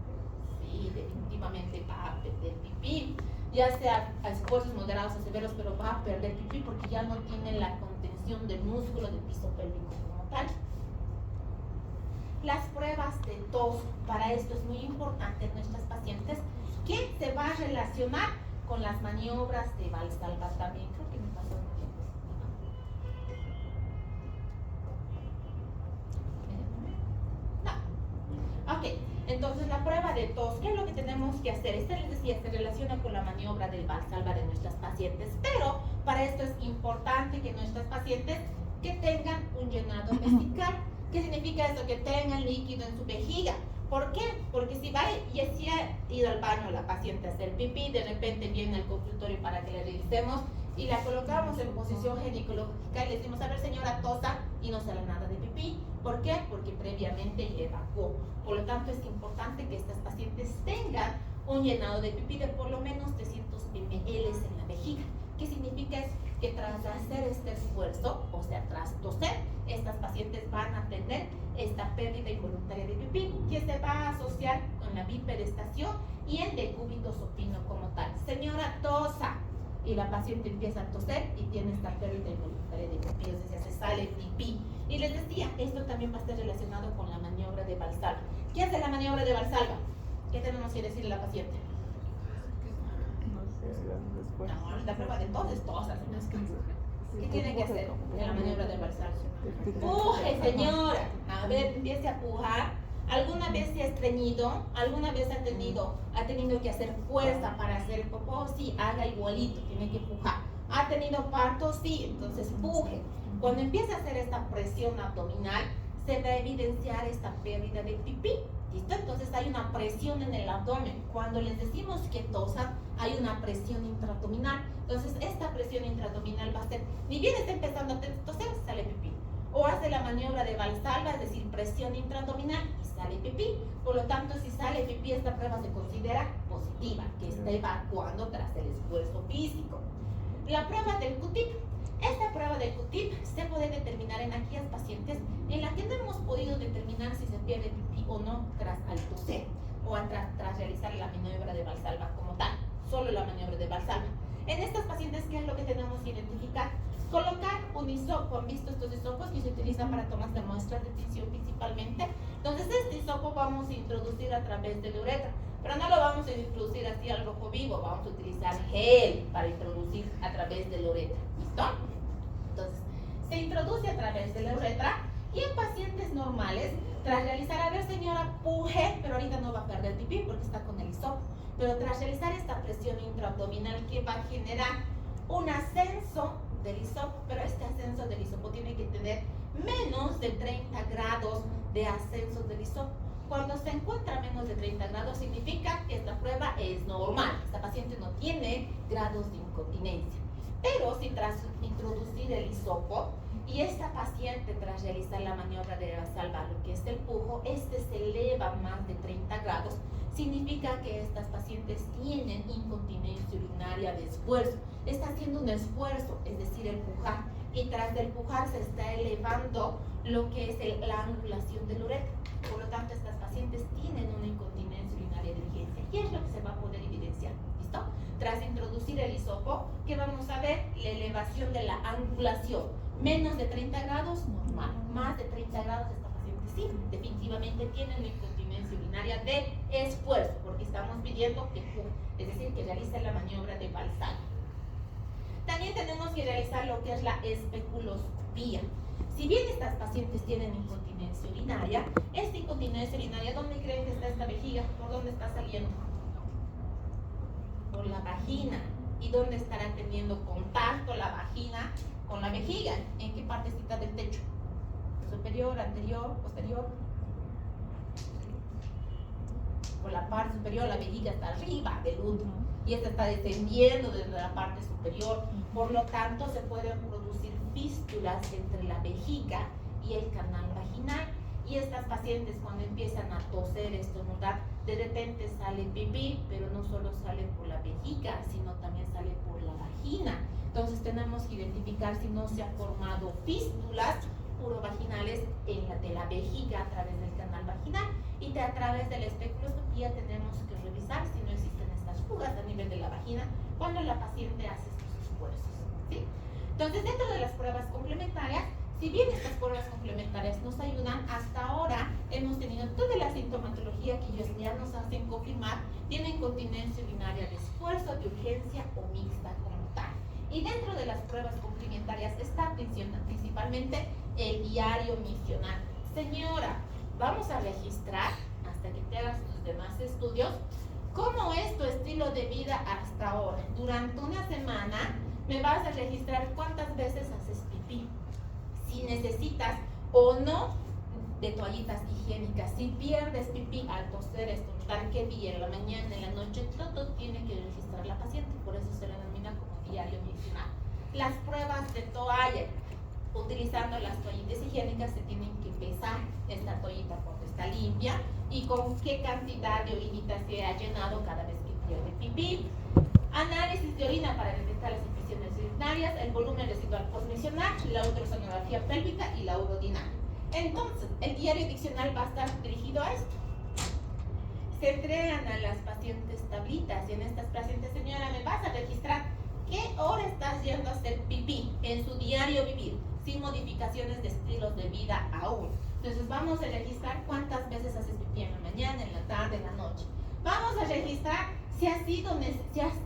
Speaker 1: Sí, definitivamente va a perder pipí. Ya sea a esfuerzos moderados o severos, pero va a perder pipí porque ya no tiene la contención del músculo del piso pélvico como tal. Las pruebas de tos, para esto es muy importante en nuestras pacientes, que se va a relacionar con las maniobras de Valsalva también. Creo que me pasó un tiempo. No. Ok, entonces la prueba de tos, ¿qué es lo que tenemos que hacer? Esta les decía, se relaciona con la maniobra del Valsalva de nuestras pacientes, pero para esto es importante que nuestras pacientes que tengan un llenado vesical. ¿Qué significa eso? Que tengan líquido en su vejiga. ¿Por qué? Porque si va y si ha ido al baño la paciente a hacer pipí, de repente viene al consultorio para que le revisemos y la colocamos en posición ginecológica y le decimos, a ver señora, tosa, y no sale nada de pipí. ¿Por qué? Porque previamente evacuó. Por lo tanto, es importante que estas pacientes tengan un llenado de pipí de por lo menos 300 ml en la vejiga. ¿Qué significa eso? Que tras hacer este esfuerzo, o sea, tras toser, estas pacientes van a tener esta pérdida involuntaria de pipí, que se va a asociar con la biperestación y el decúbito supino como tal. Señora, tosa, y la paciente empieza a toser y tiene esta pérdida involuntaria de pipí, o sea, se sale pipí. Y les decía, esto también va a estar relacionado con la maniobra de Valsalva. ¿Qué hace la maniobra de Valsalva? ¿Qué tenemos que decirle a la paciente?
Speaker 2: Después.
Speaker 1: No, la prueba de tos es tosa. ¿Qué tiene que hacer en la maniobra de Valsalva? Puje, señora. A ver, empiece a pujar. ¿Alguna vez se ha estreñido? ¿Alguna vez ha tenido que hacer fuerza para hacer el popó? Sí, haga igualito, tiene que pujar. ¿Ha tenido parto? Sí, entonces puje. Cuando empieza a hacer esta presión abdominal, se va a evidenciar esta pérdida de pipí. ¿Listo? Entonces hay una presión en el abdomen. Cuando les decimos que tosan, hay una presión intraabdominal. Entonces esta presión intraabdominal va a ser, ni bien está empezando a toser, sale pipí. O hace la maniobra de Valsalva, es decir, presión intraabdominal y sale pipí. Por lo tanto, si sale pipí, esta prueba se considera positiva, que está evacuando tras el esfuerzo físico. La prueba del Q-tip. Esta prueba del Q-tip se puede determinar en aquellas pacientes en las que no hemos podido determinar si se pierde pipí o no tras al toser o tras realizar la maniobra de Valsalva como tal, solo la maniobra de Valsalva. En estas pacientes, ¿qué es lo que tenemos que identificar? Colocar un hisopo. ¿Han visto estos hisopos que se utilizan para tomas de muestras de tinción principalmente? Entonces este hisopo vamos a introducir a través de la uretra, pero no lo vamos a introducir así al rojo vivo, vamos a utilizar gel para introducir a través de la uretra. ¿Listo? Entonces se introduce a través de la uretra y en pacientes normales, tras realizar, a ver señora, puje, pero ahorita no va a perder pipí porque está con el hisopo, pero tras realizar esta presión intraabdominal que va a generar un ascenso del hisopo, pero este ascenso del hisopo tiene que tener menos de 30 grados de ascenso del hisopo. Cuando se encuentra menos de 30 grados significa que esta prueba es normal, esta paciente no tiene grados de incontinencia. Pero si tras introducir el hisopo y esta paciente tras realizar la maniobra de Valsalva, lo que es el pujo, este se eleva más de 30 grados, significa que estas pacientes tienen incontinencia urinaria de esfuerzo. Está haciendo un esfuerzo, es decir, el pujar, y tras el pujar se está elevando lo que es la angulación del uretra. Por lo tanto, estas pacientes tienen una incontinencia urinaria de urgencia y es lo que se va a poder evidenciar. ¿Listo? Tras introducir el hisopo, ¿qué vamos a ver? La elevación de la angulación. Menos de 30 grados, normal. Más de 30 grados, esta paciente sí, definitivamente tiene una incontinencia urinaria de esfuerzo, porque estamos pidiendo que puje, es decir, que realice la maniobra de Valsalva. También tenemos que realizar lo que es la especuloscopía. Si bien estas pacientes tienen incontinencia urinaria, esta incontinencia urinaria, ¿dónde creen que está esta vejiga? ¿Por dónde está saliendo? Por la vagina. ¿Y dónde estará teniendo contacto la vagina con la vejiga? ¿En qué partecita del techo? ¿Superior, anterior, posterior? Por la parte superior, la vejiga está arriba del útero y esta está descendiendo desde la parte superior. Por lo tanto, se pueden producir fístulas entre la vejiga y el canal vaginal. Y estas pacientes cuando empiezan a toser, estornudar, de repente sale pipí, pero no solo sale por la vejiga, sino también sale por la vagina. Entonces tenemos que identificar si no se han formado fístulas urovaginales de la vejiga a través del canal vaginal, y a través de la especuloscopía tenemos que revisar si no existen estas fugas a nivel de la vagina cuando la paciente hace estos esfuerzos, ¿sí? Entonces, dentro de las pruebas complementarias, si bien estas pruebas complementarias nos ayudan, hasta ahora hemos tenido toda la sintomatología que ellos ya nos hacen confirmar tiene incontinencia urinaria de esfuerzo, de urgencia o mixta como tal. Y dentro de las pruebas complementarias está principalmente el diario misional. Señora, vamos a registrar, hasta que te hagas tus demás estudios, cómo es tu estilo de vida hasta ahora. Durante una semana me vas a registrar cuántas veces haces pipí, si necesitas o no de toallitas higiénicas, si pierdes pipí al toser, estornudar, qué día, en la mañana, en la noche, todo tiene que registrar la paciente, por eso se le denomina como diario misional. Las pruebas de toalla, utilizando las toallitas higiénicas, se tienen que pesar esta toallita cuando está limpia y con qué cantidad de orinita se ha llenado cada vez que pierde pipí. Análisis de orina para detectar las infecciones urinarias, el volumen residual postmisional, la ultrasonografía pélvica y la urodinamia. Entonces, el diario diccional va a estar dirigido a esto. Se entregan a las pacientes tablitas y en estas pacientes, señora, me vas a registrar qué hora estás yendo a hacer pipí en su diario vivir, sin modificaciones de estilos de vida aún. Entonces vamos a registrar cuántas veces haces pipí en la mañana, en la tarde, en la noche. Vamos a registrar si has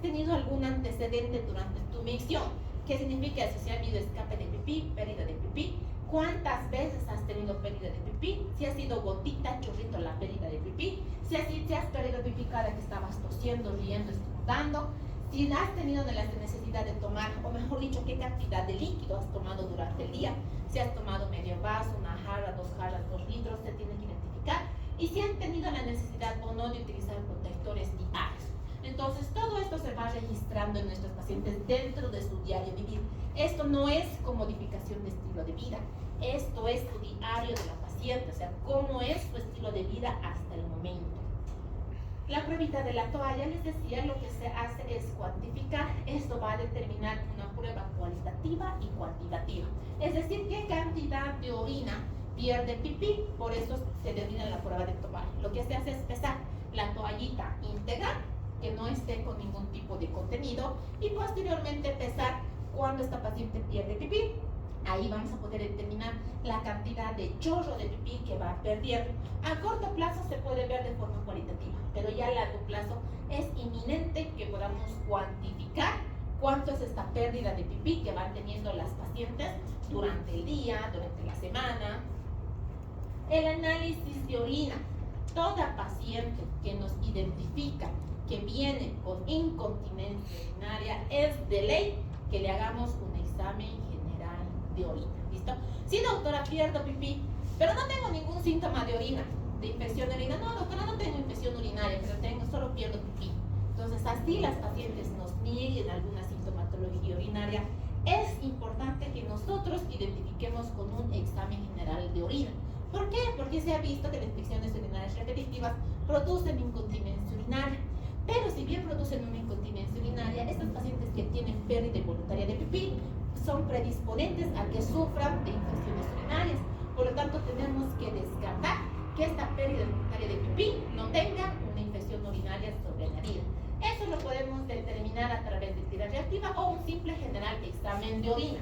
Speaker 1: tenido algún antecedente durante tu micción. ¿Qué significa eso? Si ha habido escape de pipí, pérdida de pipí, cuántas veces has tenido pérdida de pipí, si ha sido gotita, chorrito la pérdida de pipí, si has perdido pipí cada que estabas tosiendo, riendo, estornudando, si has tenido la necesidad de tomar, o mejor dicho, qué cantidad de líquido has tomado durante el día, si has tomado medio vaso, una jarra, 2 jarras, 2 litros, se tiene que identificar, y si han tenido la necesidad o no de utilizar protectores diarios. Entonces, todo esto se va registrando en nuestros pacientes dentro de su diario vivir. Esto no es con modificación de estilo de vida, esto es su diario de la paciente, o sea, cómo es su estilo de vida hasta el momento. La pruebita de la toalla, les decía, lo que se hace es cuantificar. Esto va a determinar una prueba cualitativa y cuantitativa. Es decir, qué cantidad de orina pierde pipí, por eso se denomina la prueba de toalla. Lo que se hace es pesar la toallita íntegra, que no esté con ningún tipo de contenido, y posteriormente pesar cuando esta paciente pierde pipí. Ahí vamos a poder determinar la cantidad de chorro de pipí que va perdiendo. A corto plazo se puede ver de forma cualitativa, pero ya a largo plazo es inminente que podamos cuantificar cuánto es esta pérdida de pipí que van teniendo las pacientes durante el día, durante la semana. El análisis de orina. Toda paciente que nos identifica que viene con incontinencia urinaria es de ley que le hagamos un examen general de orina. ¿Listo? Sí, doctora, pierdo pipí, pero no tengo ningún síntoma de orina, de infección de orina. No, doctora, no tengo infección urinaria, pero solo pierdo pipí. Entonces, así las pacientes nos nieguen alguna sintomatología urinaria, es importante que nosotros identifiquemos con un examen general de orina. ¿Por qué? Porque se ha visto que las infecciones urinarias repetitivas producen incontinencia urinaria. Pero si bien producen una incontinencia urinaria, estas pacientes que tienen pérdida involuntaria de pipí son predisponentes a que sufran de infecciones urinarias. Por lo tanto, tenemos que descartar que esta pérdida involuntaria de pipí no tenga una infección urinaria sobreañadida. Eso lo podemos determinar a través de tira reactiva o un simple general examen de orina.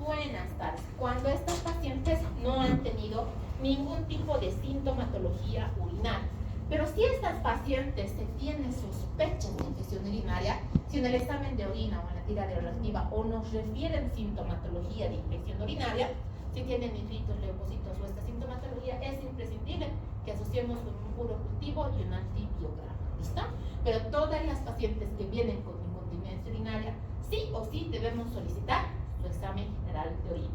Speaker 1: Buenas tardes. Cuando estas pacientes no han tenido ningún tipo de sintomatología urinaria, pero si estas pacientes se tienen sospechas de infección urinaria, si en el examen de orina o en la tira reactiva o nos refieren sintomatología de infección urinaria, si tienen nefritos, leucocitos o esta sintomatología, es imprescindible que asociemos con un urocultivo y un antibiograma. ¿Listo? Pero todas las pacientes que vienen con incontinencia urinaria, sí o sí debemos solicitar su examen general de orina.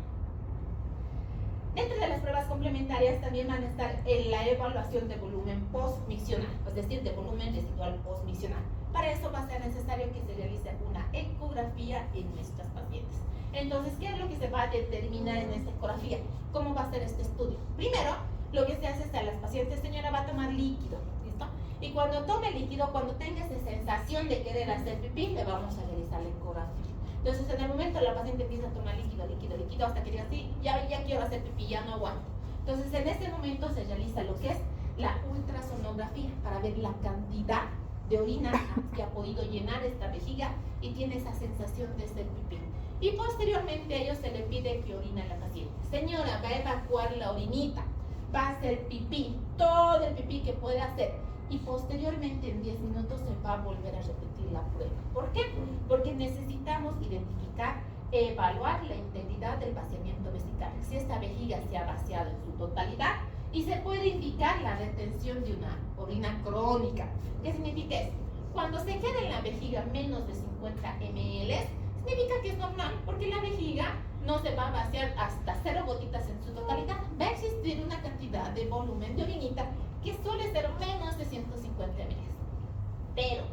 Speaker 1: Dentro de las pruebas complementarias también van a estar en la evaluación de volumen postmiccional, es decir, de volumen residual postmiccional. Para eso va a ser necesario que se realice una ecografía en nuestras pacientes. Entonces, ¿qué es lo que se va a determinar en esta ecografía? ¿Cómo va a ser este estudio? Primero, lo que se hace es a las pacientes, señora, va a tomar líquido, ¿listo? Y cuando tome líquido, cuando tenga esa sensación de querer hacer pipí, le vamos a realizar la ecografía. Entonces, en el momento la paciente empieza a tomar líquido, hasta que diga, sí, ya ya quiero hacer pipí, ya no aguanto. Entonces, en ese momento se realiza lo que es la ultrasonografía para ver la cantidad de orina que ha podido llenar esta vejiga y tiene esa sensación de ser pipí. Y posteriormente a ellos se le pide que orina a la paciente. Señora, va a evacuar la orinita, va a hacer pipí, todo el pipí que puede hacer. Y posteriormente en 10 minutos se va a volver a repetir la prueba. ¿Por qué? Porque necesitamos identificar, evaluar la integridad del vaciamiento vesical. Si esta vejiga se ha vaciado en su totalidad, y se puede indicar la retención de una orina crónica. ¿Qué significa eso? Cuando se queda en la vejiga menos de 50 ml, significa que es normal, porque la vejiga no se va a vaciar hasta 0 gotitas en su totalidad. Va a existir una cantidad de volumen de orinita que suele ser menos de 150 ml. Pero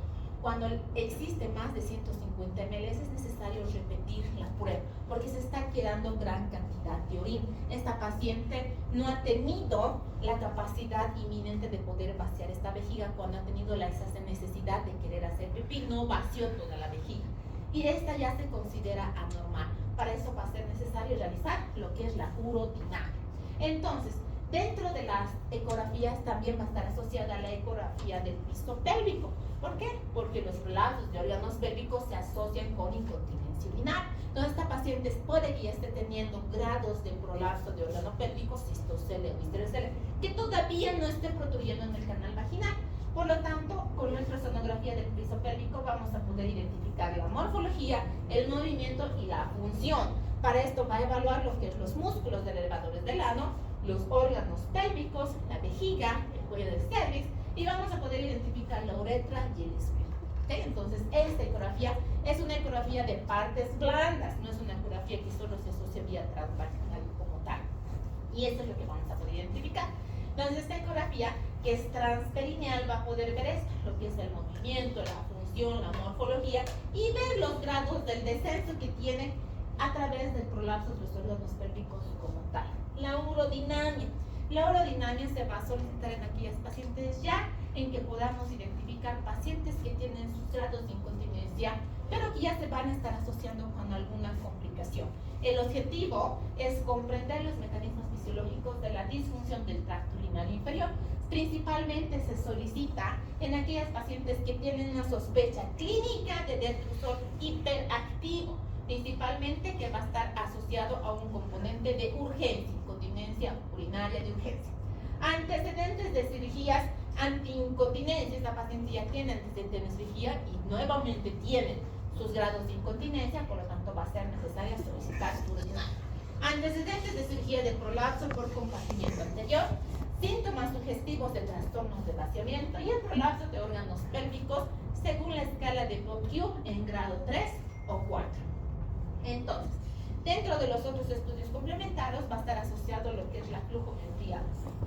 Speaker 1: cuando existe más de 150 ml es necesario repetir la prueba porque se está quedando gran cantidad de orina. Esta paciente no ha tenido la capacidad inminente de poder vaciar esta vejiga cuando ha tenido esa necesidad de querer hacer pipí, no vació toda la vejiga. Y esta ya se considera anormal. Para eso va a ser necesario realizar lo que es la urodinamia. Entonces, dentro de las ecografías también va a estar asociada la ecografía del piso pélvico. ¿Por qué? Porque los prolapsos de órganos pélvicos se asocian con incontinencia urinaria. Entonces, esta paciente puede que ya esté teniendo grados de prolapso de órgano pélvico, cistocele o histerocele, que todavía no esté protrudiendo en el canal vaginal. Por lo tanto, con nuestra sonografía del piso pélvico vamos a poder identificar la morfología, el movimiento y la función. Para esto va a evaluar lo que es los músculos del elevadores del ano, los órganos pélvicos, la vejiga, el cuello del cervix, y vamos a poder identificar la uretra y el esfínter. ¿Okay? Entonces, esta ecografía es una ecografía de partes blandas, no es una ecografía que solo se asocia vía transvaginal como tal. Y esto es lo que vamos a poder identificar. Entonces, esta ecografía, que es transperineal, va a poder ver esto, lo que es el movimiento, la función, la morfología, y ver los grados del descenso que tiene a través del prolapso de los órganos pélvicos como tal. La urodinamia. La urodinamia se va a solicitar en aquellas pacientes ya en que podamos identificar pacientes que tienen sus grados de incontinencia, pero que ya se van a estar asociando con alguna complicación. El objetivo es comprender los mecanismos fisiológicos de la disfunción del tracto urinario inferior. Principalmente se solicita en aquellas pacientes que tienen una sospecha clínica de detrusor hiperactivo, principalmente que va a estar asociado a un componente de urgencia, incontinencia urinaria de urgencia. Antecedentes de cirugías antiincontinencia, esta paciente ya tiene antecedentes de cirugía y nuevamente tiene sus grados de incontinencia, por lo tanto va a ser necesaria solicitar su urodinamia. Antecedentes de cirugía de prolapso por compartimiento anterior, síntomas sugestivos de trastornos de vaciamiento y el prolapso de órganos pélvicos según la escala de Bourdieu en grado 3 o 4. Entonces, dentro de los otros estudios complementarios va a estar asociado lo que es la flujometría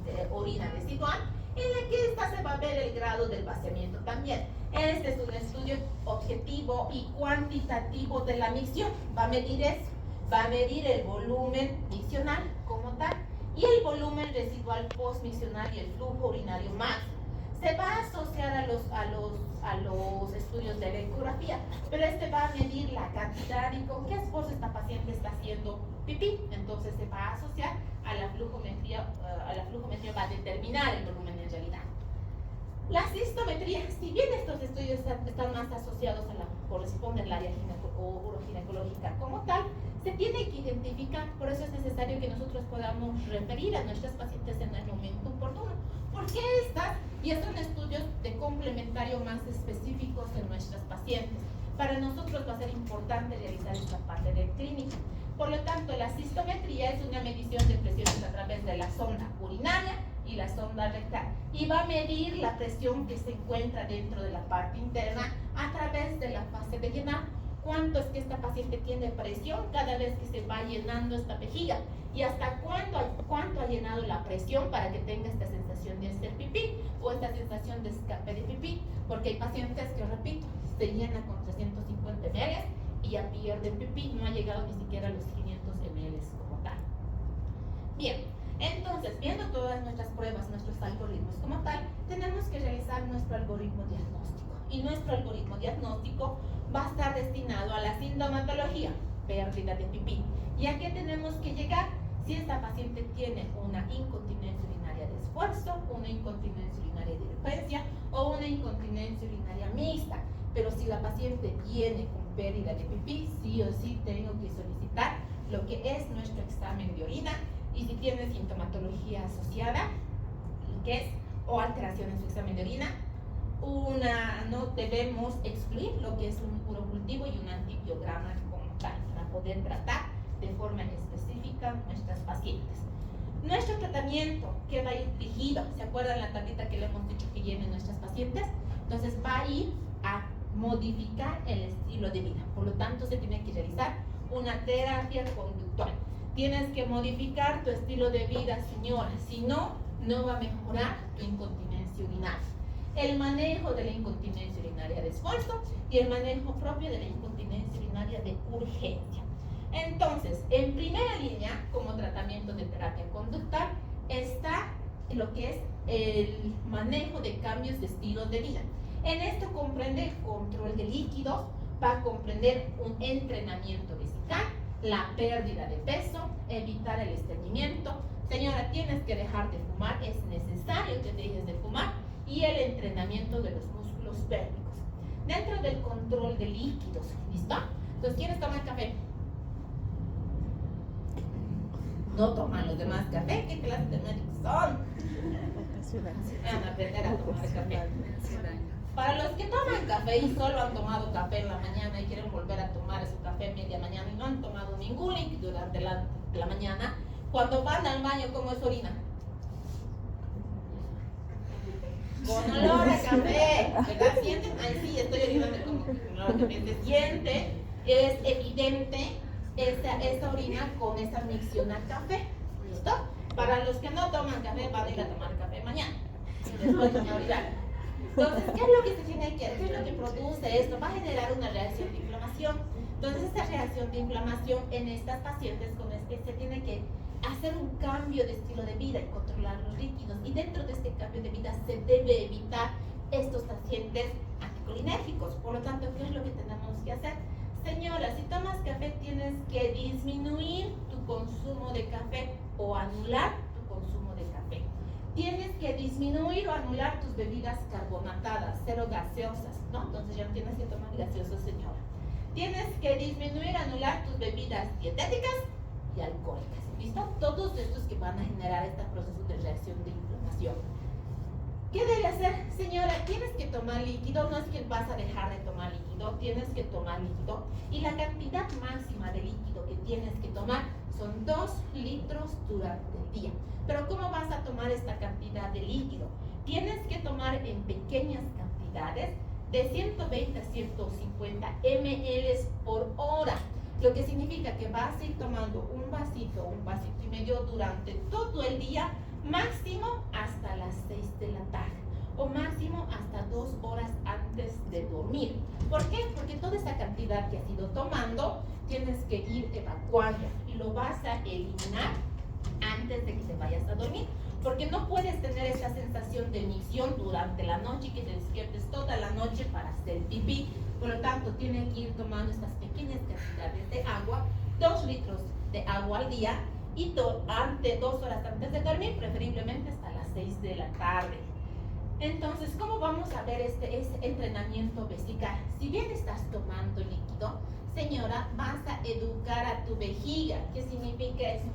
Speaker 1: de orina residual, en la que esta se va a ver el grado del vaciamiento también. Este es un estudio objetivo y cuantitativo de la micción. Va a medir eso, va a medir el volumen miccional como tal y el volumen residual postmiccional y el flujo urinario máximo. Se va a asociar a los estudios de la ecografía, pero este va a medir la cantidad y con qué esfuerzo esta paciente está haciendo pipí. Entonces se va a asociar a la flujometría va a determinar el volumen en realidad. La cistometría, si bien estos estudios están más asociados a la corresponden al área uroginecológica como tal, se tiene que identificar, por eso es necesario que nosotros podamos referir a nuestras pacientes en el momento oportuno. ¿Por qué estas? Y estos son estudios de complementario más específicos en nuestras pacientes. Para nosotros va a ser importante realizar esta parte de clínica. Por lo tanto, la cistometría es una medición de presiones a través de la sonda urinaria y la sonda rectal. Y va a medir la presión que se encuentra dentro de la parte interna a través de la fase de llenado. Cuánto es que esta paciente tiene presión cada vez que se va llenando esta vejiga y hasta cuánto ha llenado la presión para que tenga esta sensación de hacer pipí o esta sensación de escape de pipí, porque hay pacientes que, repito, se llena con 350 ml y ya pierde pipí, no ha llegado ni siquiera a los 500 ml como tal. Bien, entonces, viendo todas nuestras pruebas, nuestros algoritmos como tal, tenemos que realizar nuestro algoritmo diagnóstico. Y nuestro algoritmo diagnóstico va a estar destinado a la sintomatología, pérdida de pipí. ¿Y a qué tenemos que llegar? Si esta paciente tiene una incontinencia urinaria de esfuerzo, una incontinencia urinaria de urgencia o una incontinencia urinaria mixta. Pero si la paciente viene con pérdida de pipí, sí o sí tengo que solicitar lo que es nuestro examen de orina. Y si tiene sintomatología asociada, lo que es, o alteración en su examen de orina, no debemos excluir lo que es un urocultivo y un antibiograma como tal, para poder tratar de forma específica nuestras pacientes. Nuestro tratamiento que va a ir dirigido, ¿se acuerdan la tablita que le hemos dicho que llenen nuestras pacientes? Entonces va a ir a modificar el estilo de vida. Por lo tanto, se tiene que realizar una terapia conductual. Tienes que modificar tu estilo de vida, señora, si no, no va a mejorar tu incontinencia urinaria. El manejo de la incontinencia urinaria de esfuerzo y el manejo propio de la incontinencia urinaria de urgencia. Entonces, en primera línea, como tratamiento de terapia conductual, está lo que es el manejo de cambios de estilo de vida. En esto comprende el control de líquidos, va a comprender un entrenamiento vesical, la pérdida de peso, evitar el estreñimiento. Señora, tienes que dejar de fumar, es necesario que dejes de fumar, y el entrenamiento de los músculos pélvicos. Dentro del control de líquidos, ¿listo? Entonces, ¿quiénes toman café? No toman los demás café. ¿Qué clase de médicos son? Van a aprender a tomar café. Para los que toman café y solo han tomado café en la mañana y quieren volver a tomar su café media mañana y no han tomado ningún líquido durante la mañana, cuando van al baño, ¿cómo es orina? Con olor a café, ¿verdad? ¿Sienten? Ay, sí, estoy orinando como con olor a café. Se siente, es evidente esta orina con esta micción al café. ¿Listo? Para los que no toman café, van a ir a tomar café mañana. Después de orinar. Entonces, ¿qué es lo que se tiene que hacer? ¿Qué es lo que produce esto? Va a generar una reacción de inflamación. Entonces, esta reacción de inflamación en estas pacientes con se tiene que hacer un cambio de estilo de vida y controlar los líquidos. Y dentro de este cambio de vida se debe evitar estos pacientes anticolinérgicos. Por lo tanto, ¿qué es lo que tenemos que hacer? Señora, si tomas café, tienes que disminuir tu consumo de café o anular tu consumo de café. Tienes que disminuir o anular tus bebidas carbonatadas, cero gaseosas, ¿no? Entonces ya no tienes que tomar gaseosas, señora. Tienes que disminuir, anular tus bebidas dietéticas y alcohólicas, ¿listo? Todos estos que van a generar este proceso de reacción de inflamación. ¿Qué debe hacer? Señora, tienes que tomar líquido, no es que vas a dejar de tomar líquido, tienes que tomar líquido, y la cantidad máxima de líquido que tienes que tomar son 2 litros durante el día. Pero ¿cómo vas a tomar esta cantidad de líquido? Tienes que tomar en pequeñas cantidades de 120 a 150 ml por hora, lo que significa que vas a ir tomando un vasito y medio durante todo el día, máximo hasta las 6 de la tarde o máximo hasta 2 horas antes de dormir. ¿Por qué? Porque toda esa cantidad que has ido tomando tienes que ir evacuando y lo vas a eliminar antes de que te vayas a dormir, porque no puedes tener esa sensación de micción durante la noche y que te despiertes toda la noche para hacer pipí. Por lo tanto, tienes que ir tomando estas pequeñas cantidades de agua, 2 litros de agua al día, y 2 horas antes de dormir, preferiblemente hasta las 6 de la tarde. Entonces, ¿cómo vamos a ver este entrenamiento vesical? Si bien estás tomando líquido, señora, vas a educar a tu vejiga. ¿Qué significa eso?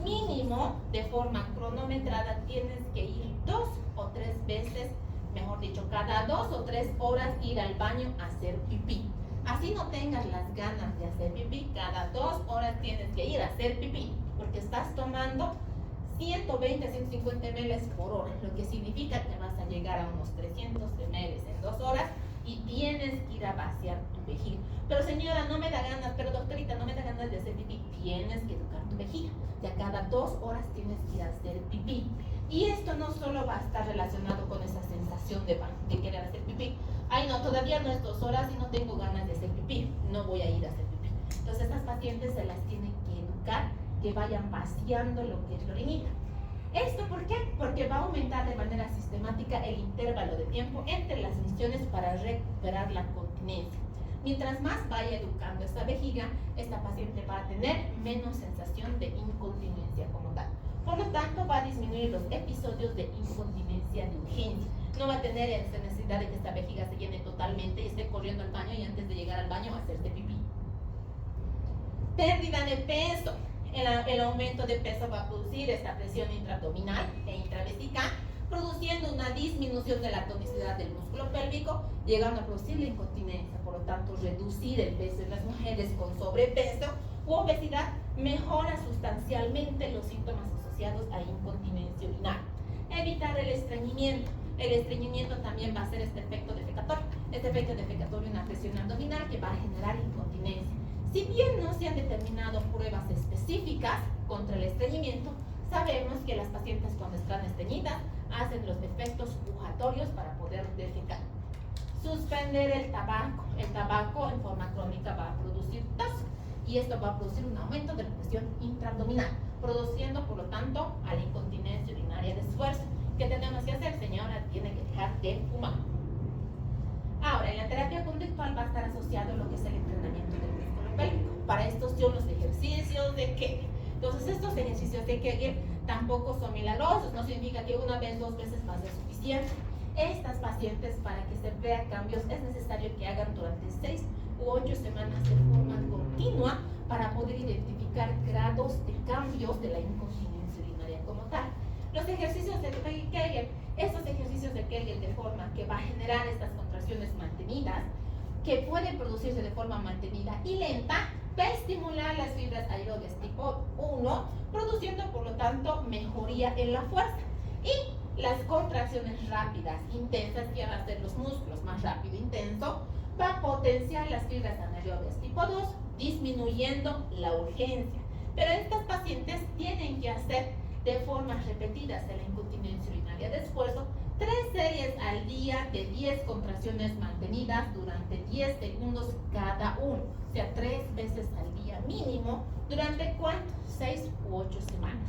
Speaker 1: Mínimo, de forma cronometrada, tienes que ir 2 o 3 veces, mejor dicho, cada 2 o 3 horas ir al baño a hacer pipí. Así no tengas las ganas de hacer pipí, cada 2 horas tienes que ir a hacer pipí, porque estás tomando 120 a 150 ml por hora, lo que significa que vas a llegar a unos 300 ml en 2 horas y tienes que ir a vaciar tu vejiga. Pero señora, no me da ganas, pero doctorita, no me da ganas de hacer pipí. Tienes que educar tu vejiga. Ya cada 2 horas tienes que ir a hacer pipí. Y esto no solo va a estar relacionado con esa sensación de querer hacer pipí. Ay, no, todavía no es 2 horas y no tengo ganas de hacer pipí. No voy a ir a hacer pipí. Entonces estas pacientes se las tienen que educar, que vayan vaciando lo que es la orinita. ¿Esto por qué? Porque va a aumentar de manera sistemática el intervalo de tiempo entre las misiones para recuperar la continencia. Mientras más vaya educando esta vejiga, esta paciente va a tener menos sensación de incontinencia como tal. Por lo tanto, va a disminuir los episodios de incontinencia de urgencia. No va a tener esa necesidad de que esta vejiga se llene totalmente y esté corriendo al baño y antes de llegar al baño hacerse pipí. Pérdida de peso. El aumento de peso va a producir esta presión intraabdominal e intravesical, produciendo una disminución de la tonicidad del músculo pélvico, llegando a producir la incontinencia. Por lo tanto, reducir el peso en las mujeres con sobrepeso u obesidad mejora sustancialmente los síntomas asociados a incontinencia urinaria. Evitar el estreñimiento. El estreñimiento también va a ser este efecto defecatorio. Este efecto defecatorio, una presión abdominal que va a generar incontinencia. Si bien no se han determinado pruebas específicas contra el estreñimiento, sabemos que las pacientes cuando están estreñidas hacen los efectos pujatorios para poder defecar. Suspender el tabaco. El tabaco en forma crónica va a producir tos y esto va a producir un aumento de la presión intraabdominal, produciendo por lo tanto a la incontinencia urinaria de esfuerzo. ¿Qué tenemos que hacer? Señora, tiene que dejar de fumar. Ahora, en la terapia conductual va a estar asociado lo que es el entrenamiento del músculo pélvico. Para estos son los ejercicios de Kegel. Entonces, estos ejercicios de Kegel tampoco son milagrosos, no significa que una vez, 2 veces va a ser suficiente. Estas pacientes, para que se vean cambios, es necesario que hagan durante 6 u 8 semanas de forma continua para poder identificar grados de cambios de la incontinencia urinaria como tal. Los ejercicios de Kegel, estos ejercicios de Kegel de forma que va a generar estas contracciones mantenidas, que pueden producirse de forma mantenida y lenta, va a estimular las fibras aerobias tipo 1, produciendo por lo tanto mejoría en la fuerza. Y las contracciones rápidas, intensas, que van a hacer los músculos más rápido e intenso, va a potenciar las fibras anaerobias tipo 2, disminuyendo la urgencia. Pero estas pacientes tienen que hacer de formas repetidas de la incontinencia urinaria de esfuerzo 3 series al día de 10 contracciones mantenidas durante 10 segundos cada uno, o sea 3 veces al día mínimo, durante ¿cuánto? 6 u 8 semanas.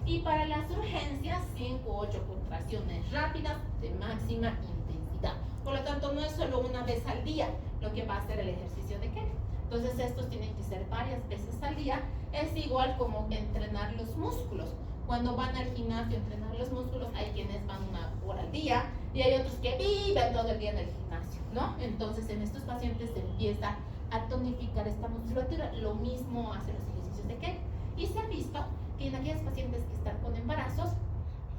Speaker 1: Y para las urgencias, 5 u 8 contracciones rápidas de máxima intensidad. Por lo tanto, no es solo una vez al día lo que va a hacer el ejercicio de Kegel. Entonces, estos tienen que ser varias veces al día. Es igual como entrenar los músculos. Cuando van al gimnasio a entrenar los músculos, hay quienes van 1 hora al día y hay otros que viven todo el día en el gimnasio, ¿no? Entonces, en estos pacientes se empieza a tonificar esta musculatura. Lo mismo hacen los ejercicios de Kegel. Y se ha visto que en aquellas pacientes que están con embarazos,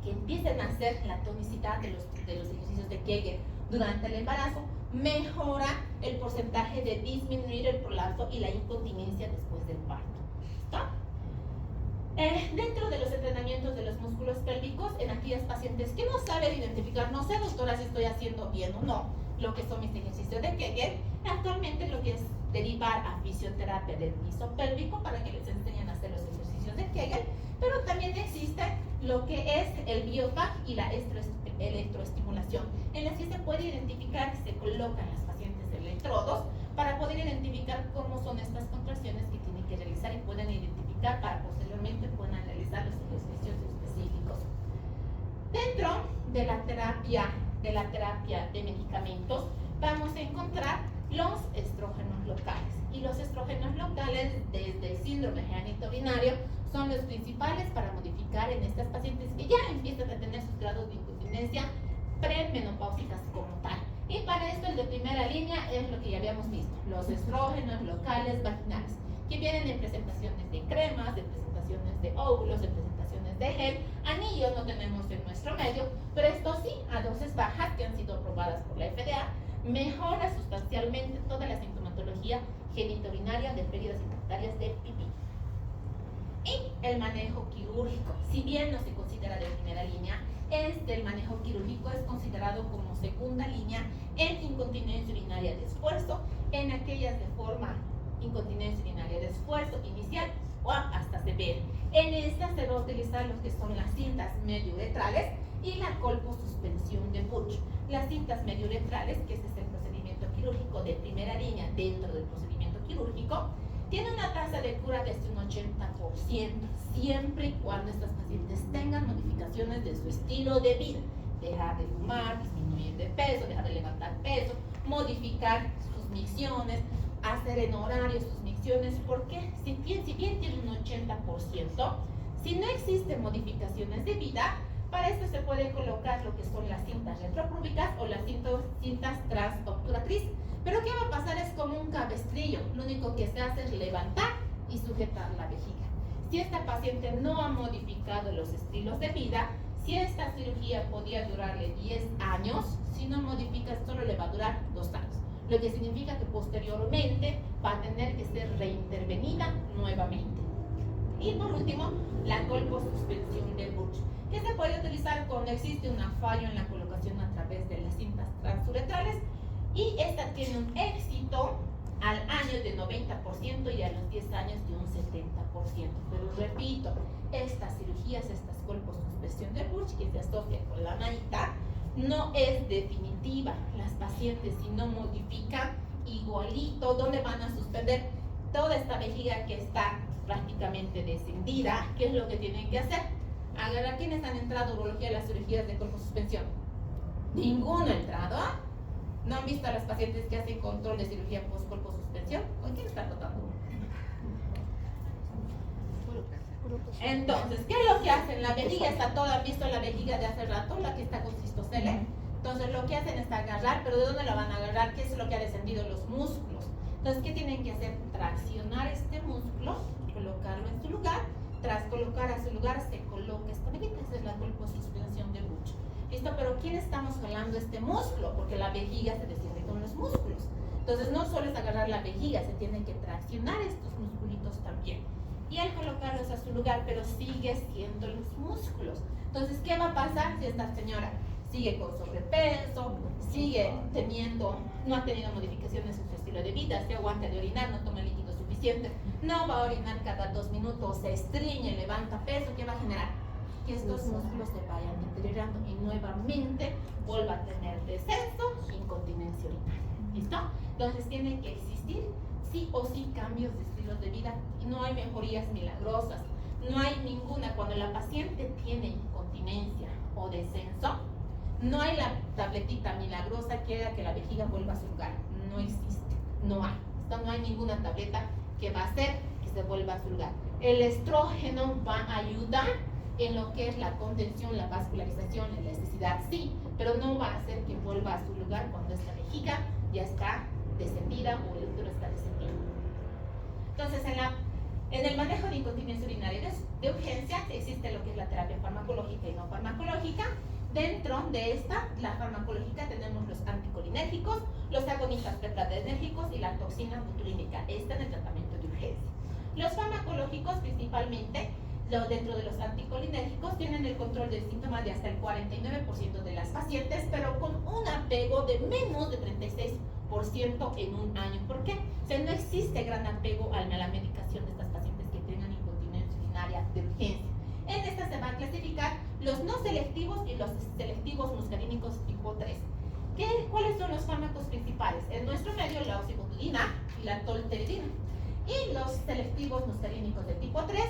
Speaker 1: que empiecen a hacer la tonicidad de los ejercicios de Kegel durante el embarazo, mejora el porcentaje de disminuir el prolapso y la incontinencia después del parto. ¿Está? Dentro de los entrenamientos de los músculos pélvicos, en aquellas pacientes que no saben identificar, no sé, doctora, si estoy haciendo bien o no, lo que son mis ejercicios de Kegel, actualmente lo que es derivar a fisioterapia del piso pélvico para que les enseñen a hacer los ejercicios de Kegel, pero también existe lo que es el biofag y la electroestimulación, en las que se puede identificar, se colocan las pacientes electrodos para poder identificar cómo son estas contracciones que tienen que realizar y pueden identificar para posteriormente puedan realizar los ejercicios específicos. Dentro de la terapia de medicamentos vamos a encontrar los estrógenos locales. Y los estrógenos locales, desde el síndrome genitourinario, son los principales para modificar en estas pacientes que ya empiezan a tener sus grados de incontinencia premenopáusicas como tal. Y para esto el de primera línea es lo que ya habíamos visto, los estrógenos locales vaginales, que vienen en presentaciones de cremas, en presentaciones de óvulos, en presentaciones de gel. Anillos no tenemos en nuestro medio, pero esto sí, a dosis bajas que han sido aprobadas por la FDA, mejora sustancialmente toda la sintomatología genitourinaria de pérdidas intrautarias de pipí. Y el manejo quirúrgico, si bien no se considera de primera línea, el manejo quirúrgico es considerado como segunda línea en incontinencia urinaria de esfuerzo, en aquellas de forma incontinencia urinaria de esfuerzo inicial o hasta severa. En esta se va a utilizar lo que son las cintas mediouretrales y la colposuspensión de Buch. Las cintas mediouretrales, que este es el procedimiento quirúrgico de primera línea dentro del procedimiento quirúrgico, tiene una tasa de cura de un 80%, siempre y cuando estas pacientes tengan modificaciones de su estilo de vida. Dejar de fumar, disminuir de peso, dejar de levantar peso, modificar sus micciones, hacer en horario sus micciones, porque si bien tiene un 80%, si no existen modificaciones de vida, para esto se puede colocar lo que son las cintas retropúbicas o las cintas transobturatrices. Pero ¿qué va a pasar? Es como un cabestrillo, lo único que se hace es levantar y sujetar la vejiga. Si esta paciente no ha modificado los estilos de vida, si esta cirugía podía durarle 10 años, si no modifica solo le va a durar 2 años. Lo que significa que posteriormente va a tener que ser reintervenida nuevamente. Y por último, la colposuspensión de Burch, que se puede utilizar cuando existe una fallo en la colocación a través de las cintas transuretrales, y esta tiene un éxito al año de 90% y a los 10 años de un 70%. Pero repito, estas cirugías, estas colposuspensión de Burch, que se asocia con la manita, no es definitiva. Las pacientes, si no modifican, igualito, ¿dónde van a suspender? Toda esta vejiga que está prácticamente descendida, ¿qué es lo que tienen que hacer? Agarrar. ¿Quiénes han entrado a urología a las cirugías de colposuspensión? Ninguno ha entrado. ¿No han visto a las pacientes que hacen control de cirugía post-colposuspensión? ¿Con quién está tratando? Entonces, ¿qué es lo que hacen? La vejiga está toda, ¿han visto la vejiga de hace rato? La que está con cistocele. Entonces, lo que hacen es agarrar, pero ¿de dónde la van a agarrar? ¿Qué es lo que ha descendido? Los músculos. Entonces, ¿qué tienen que hacer? Traccionar este músculo, colocarlo en su lugar. Tras colocar a su lugar, se coloca esta vejiga. Esa es la colposuspensión de Burch. ¿Listo? Pero ¿quién estamos jalando este músculo? Porque la vejiga se desciende con los músculos. Entonces, no solo es agarrar la vejiga, se tienen que traccionar estos musculitos también. Y al colocarlos a su lugar, pero sigue siendo los músculos. Entonces, ¿qué va a pasar si esta señora sigue con sobrepeso, sigue teniendo, no ha tenido modificaciones en su estilo de vida, se aguanta de orinar, no toma líquido suficiente, no va a orinar cada 2 minutos, se estreñe, levanta peso? ¿Qué va a generar? Que estos músculos se vayan deteriorando y nuevamente vuelva a tener descenso, incontinencia urinaria. ¿Listo? Entonces tienen que existir sí o sí cambios de estilos de vida y no hay mejorías milagrosas, no hay ninguna. Cuando la paciente tiene incontinencia o descenso, no hay la tabletita milagrosa que haga que la vejiga vuelva a su lugar. No existe, no hay. No hay ninguna tableta que va a hacer que se vuelva a su lugar. El estrógeno va a ayudar en lo que es la contención, la vascularización, la elasticidad, sí, pero no va a hacer que vuelva a su lugar cuando esta vejiga ya está descendida o el útero está descendido. Entonces, en el manejo de incontinencia urinaria de urgencia existe lo que es la terapia farmacológica y no farmacológica. Dentro de esta, la farmacológica, tenemos los anticolinérgicos, los agonistas beta-adrenérgicos y la toxina botulínica. Esta en el tratamiento de urgencia. Los farmacológicos, principalmente, dentro de los anticolinérgicos, tienen el control del síntoma de hasta el 49% de las pacientes, pero con un apego de menos de 36% en un año. ¿Por qué? O sea, no existe gran apego a la medicación de estas pacientes que tengan incontinencia urinaria de urgencia. En esta se va a clasificar los no selectivos y los selectivos muscarínicos tipo 3. ¿Cuáles son los fármacos principales? En nuestro medio, la oxibutulina y la tolteridina. Y los selectivos muscarínicos de tipo 3,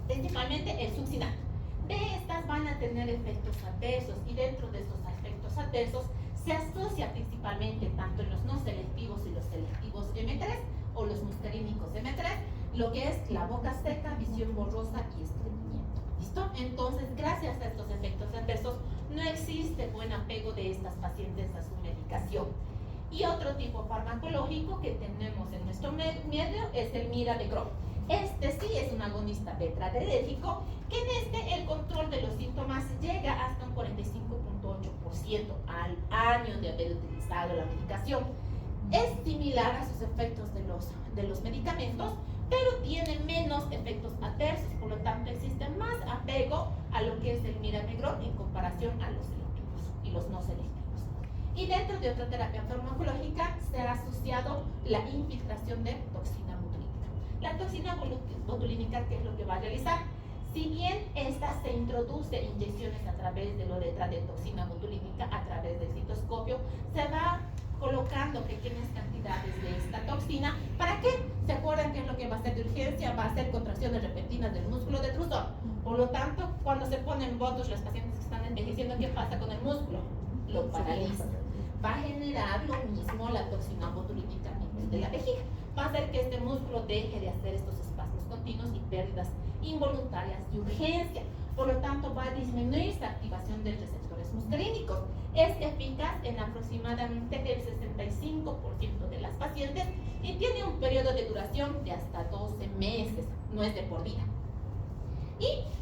Speaker 1: principalmente el succinato. De estas van a tener efectos adversos y dentro de estos efectos adversos se asocia principalmente tanto en los no selectivos y los selectivos M3 o los muscarínicos M3, lo que es la boca seca, visión borrosa y estreñimiento. ¿Listo? Entonces, gracias a estos efectos adversos, no existe buen apego de estas pacientes a su medicación. Y otro tipo farmacológico que tenemos en nuestro medio es el mirabegron. Este sí es un agonista beta-adrenérgico, que en este el control de los síntomas llega hasta un 45.8% al año de haber utilizado la medicación. Es similar a sus efectos de los medicamentos, pero tiene menos efectos adversos, por lo tanto existe más apego a lo que es el mirabegron en comparación a los selectivos y los no selectivos. Y dentro de otra terapia farmacológica se ha asociado la infiltración de toxina botulínica. La toxina botulínica, ¿qué es lo que va a realizar? Si bien esta se introduce inyecciones a través de la uretra de toxina botulínica, a través del citoscopio, se va colocando pequeñas cantidades de esta toxina. ¿Para qué? ¿Se acuerdan qué es lo que va a hacer de urgencia? Va a hacer contracciones repentinas del músculo detrusor. Por lo tanto, cuando se ponen botox, las pacientes que están envejeciendo, ¿qué pasa con el músculo? Lo paraliza. Va a generar lo mismo la toxina botulínica a nivel de la vejiga. Va a hacer que este músculo deje de hacer estos espasmos continuos y pérdidas involuntarias de urgencia. Por lo tanto, va a disminuir la activación de receptores muscarínicos. Es eficaz en aproximadamente el 65% de las pacientes y tiene un periodo de duración de hasta 12 meses, no es de por vida.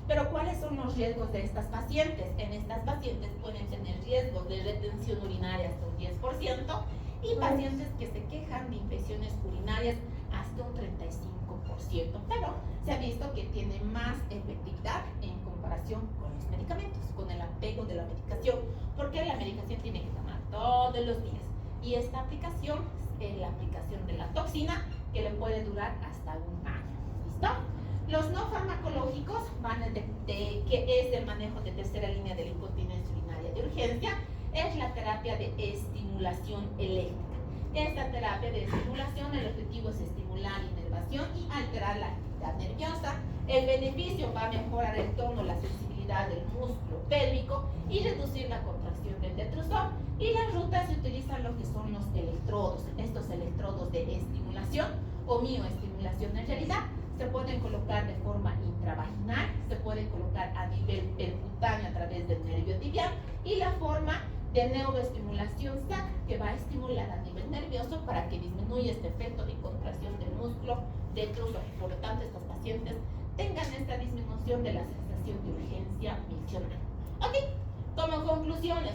Speaker 1: Pero ¿cuáles son los riesgos de estas pacientes? En estas pacientes pueden tener riesgos de retención urinaria hasta un 10% y pacientes que se quejan de infecciones urinarias hasta un 35%, pero se ha visto que tiene más efectividad en comparación con los medicamentos, con el apego de la medicación, porque la medicación tiene que tomar todos los días y esta aplicación es la aplicación de la toxina que le puede durar hasta un año. ¿Listo? Los no farmacológicos van que es el manejo de tercera línea de la incontinencia urinaria de urgencia, es la terapia de estimulación eléctrica. Esta terapia de estimulación, el objetivo es estimular inervación y alterar la actividad nerviosa. El beneficio va a mejorar el tono, la sensibilidad del músculo pélvico y reducir la contracción del detrusor. Y las rutas se utilizan lo que son los electrodos. Estos electrodos de estimulación o mioestimulación en realidad se pueden colocar de forma intravaginal, se pueden colocar a nivel percutáneo a través del nervio tibial y la forma de neuroestimulación SAC que va a estimular a nivel nervioso para que disminuya este efecto de contracción del músculo detrusor. Por lo tanto, estos pacientes tengan esta disminución de la sensación de urgencia miccional. Ok, como conclusiones,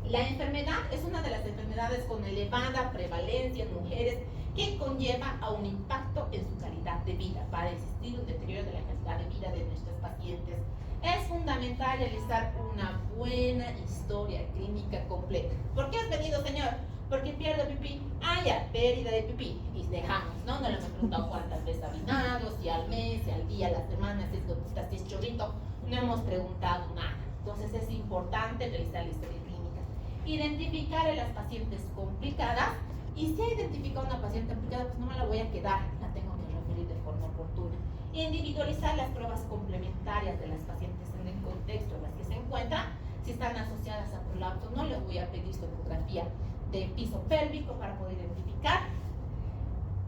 Speaker 1: la enfermedad es una de las enfermedades con elevada prevalencia en mujeres que conlleva a un impacto en su calidad de vida. Va a existir un deterioro de la calidad de vida de nuestros pacientes. Es fundamental realizar una buena historia clínica completa. ¿Por qué has venido, señor? Porque pierdo pipí. Ah, ya, pérdida de pipí. Y dejamos, ¿no? No le hemos preguntado cuántas veces ha orinado, si al mes, si al día, a la semana, si es gotita, si es chorrito. No hemos preguntado nada. Entonces es importante realizar la historia clínica. Identificar a las pacientes complicadas. Y si he identificado una paciente complicada, pues no me la voy a quedar, la tengo que referir de forma oportuna. Individualizar las pruebas complementarias de las pacientes en el contexto en las que se encuentran. Si están asociadas a prolapso, no les voy a pedir sonografía de piso pélvico para poder identificar.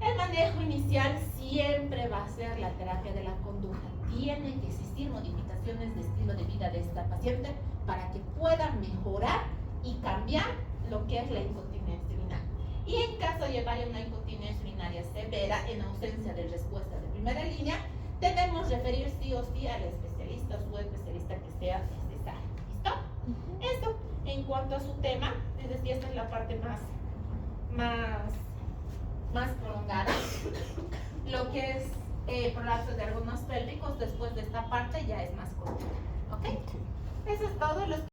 Speaker 1: El manejo inicial siempre va a ser la terapia de la conducta. Tienen que existir modificaciones de estilo de vida de esta paciente para que pueda mejorar y cambiar lo que es la incontinencia urinaria. Y en caso de llevar una incontinencia urinaria severa, en ausencia de respuesta de primera línea, debemos referir sí o sí al especialista o subespecialista que sea necesario. ¿Listo? Esto en cuanto a su tema, es decir, esta es la parte más prolongada. Lo que es prolapso de órganos pélvicos, después de esta parte ya es más corto. ¿Ok? Eso es todo.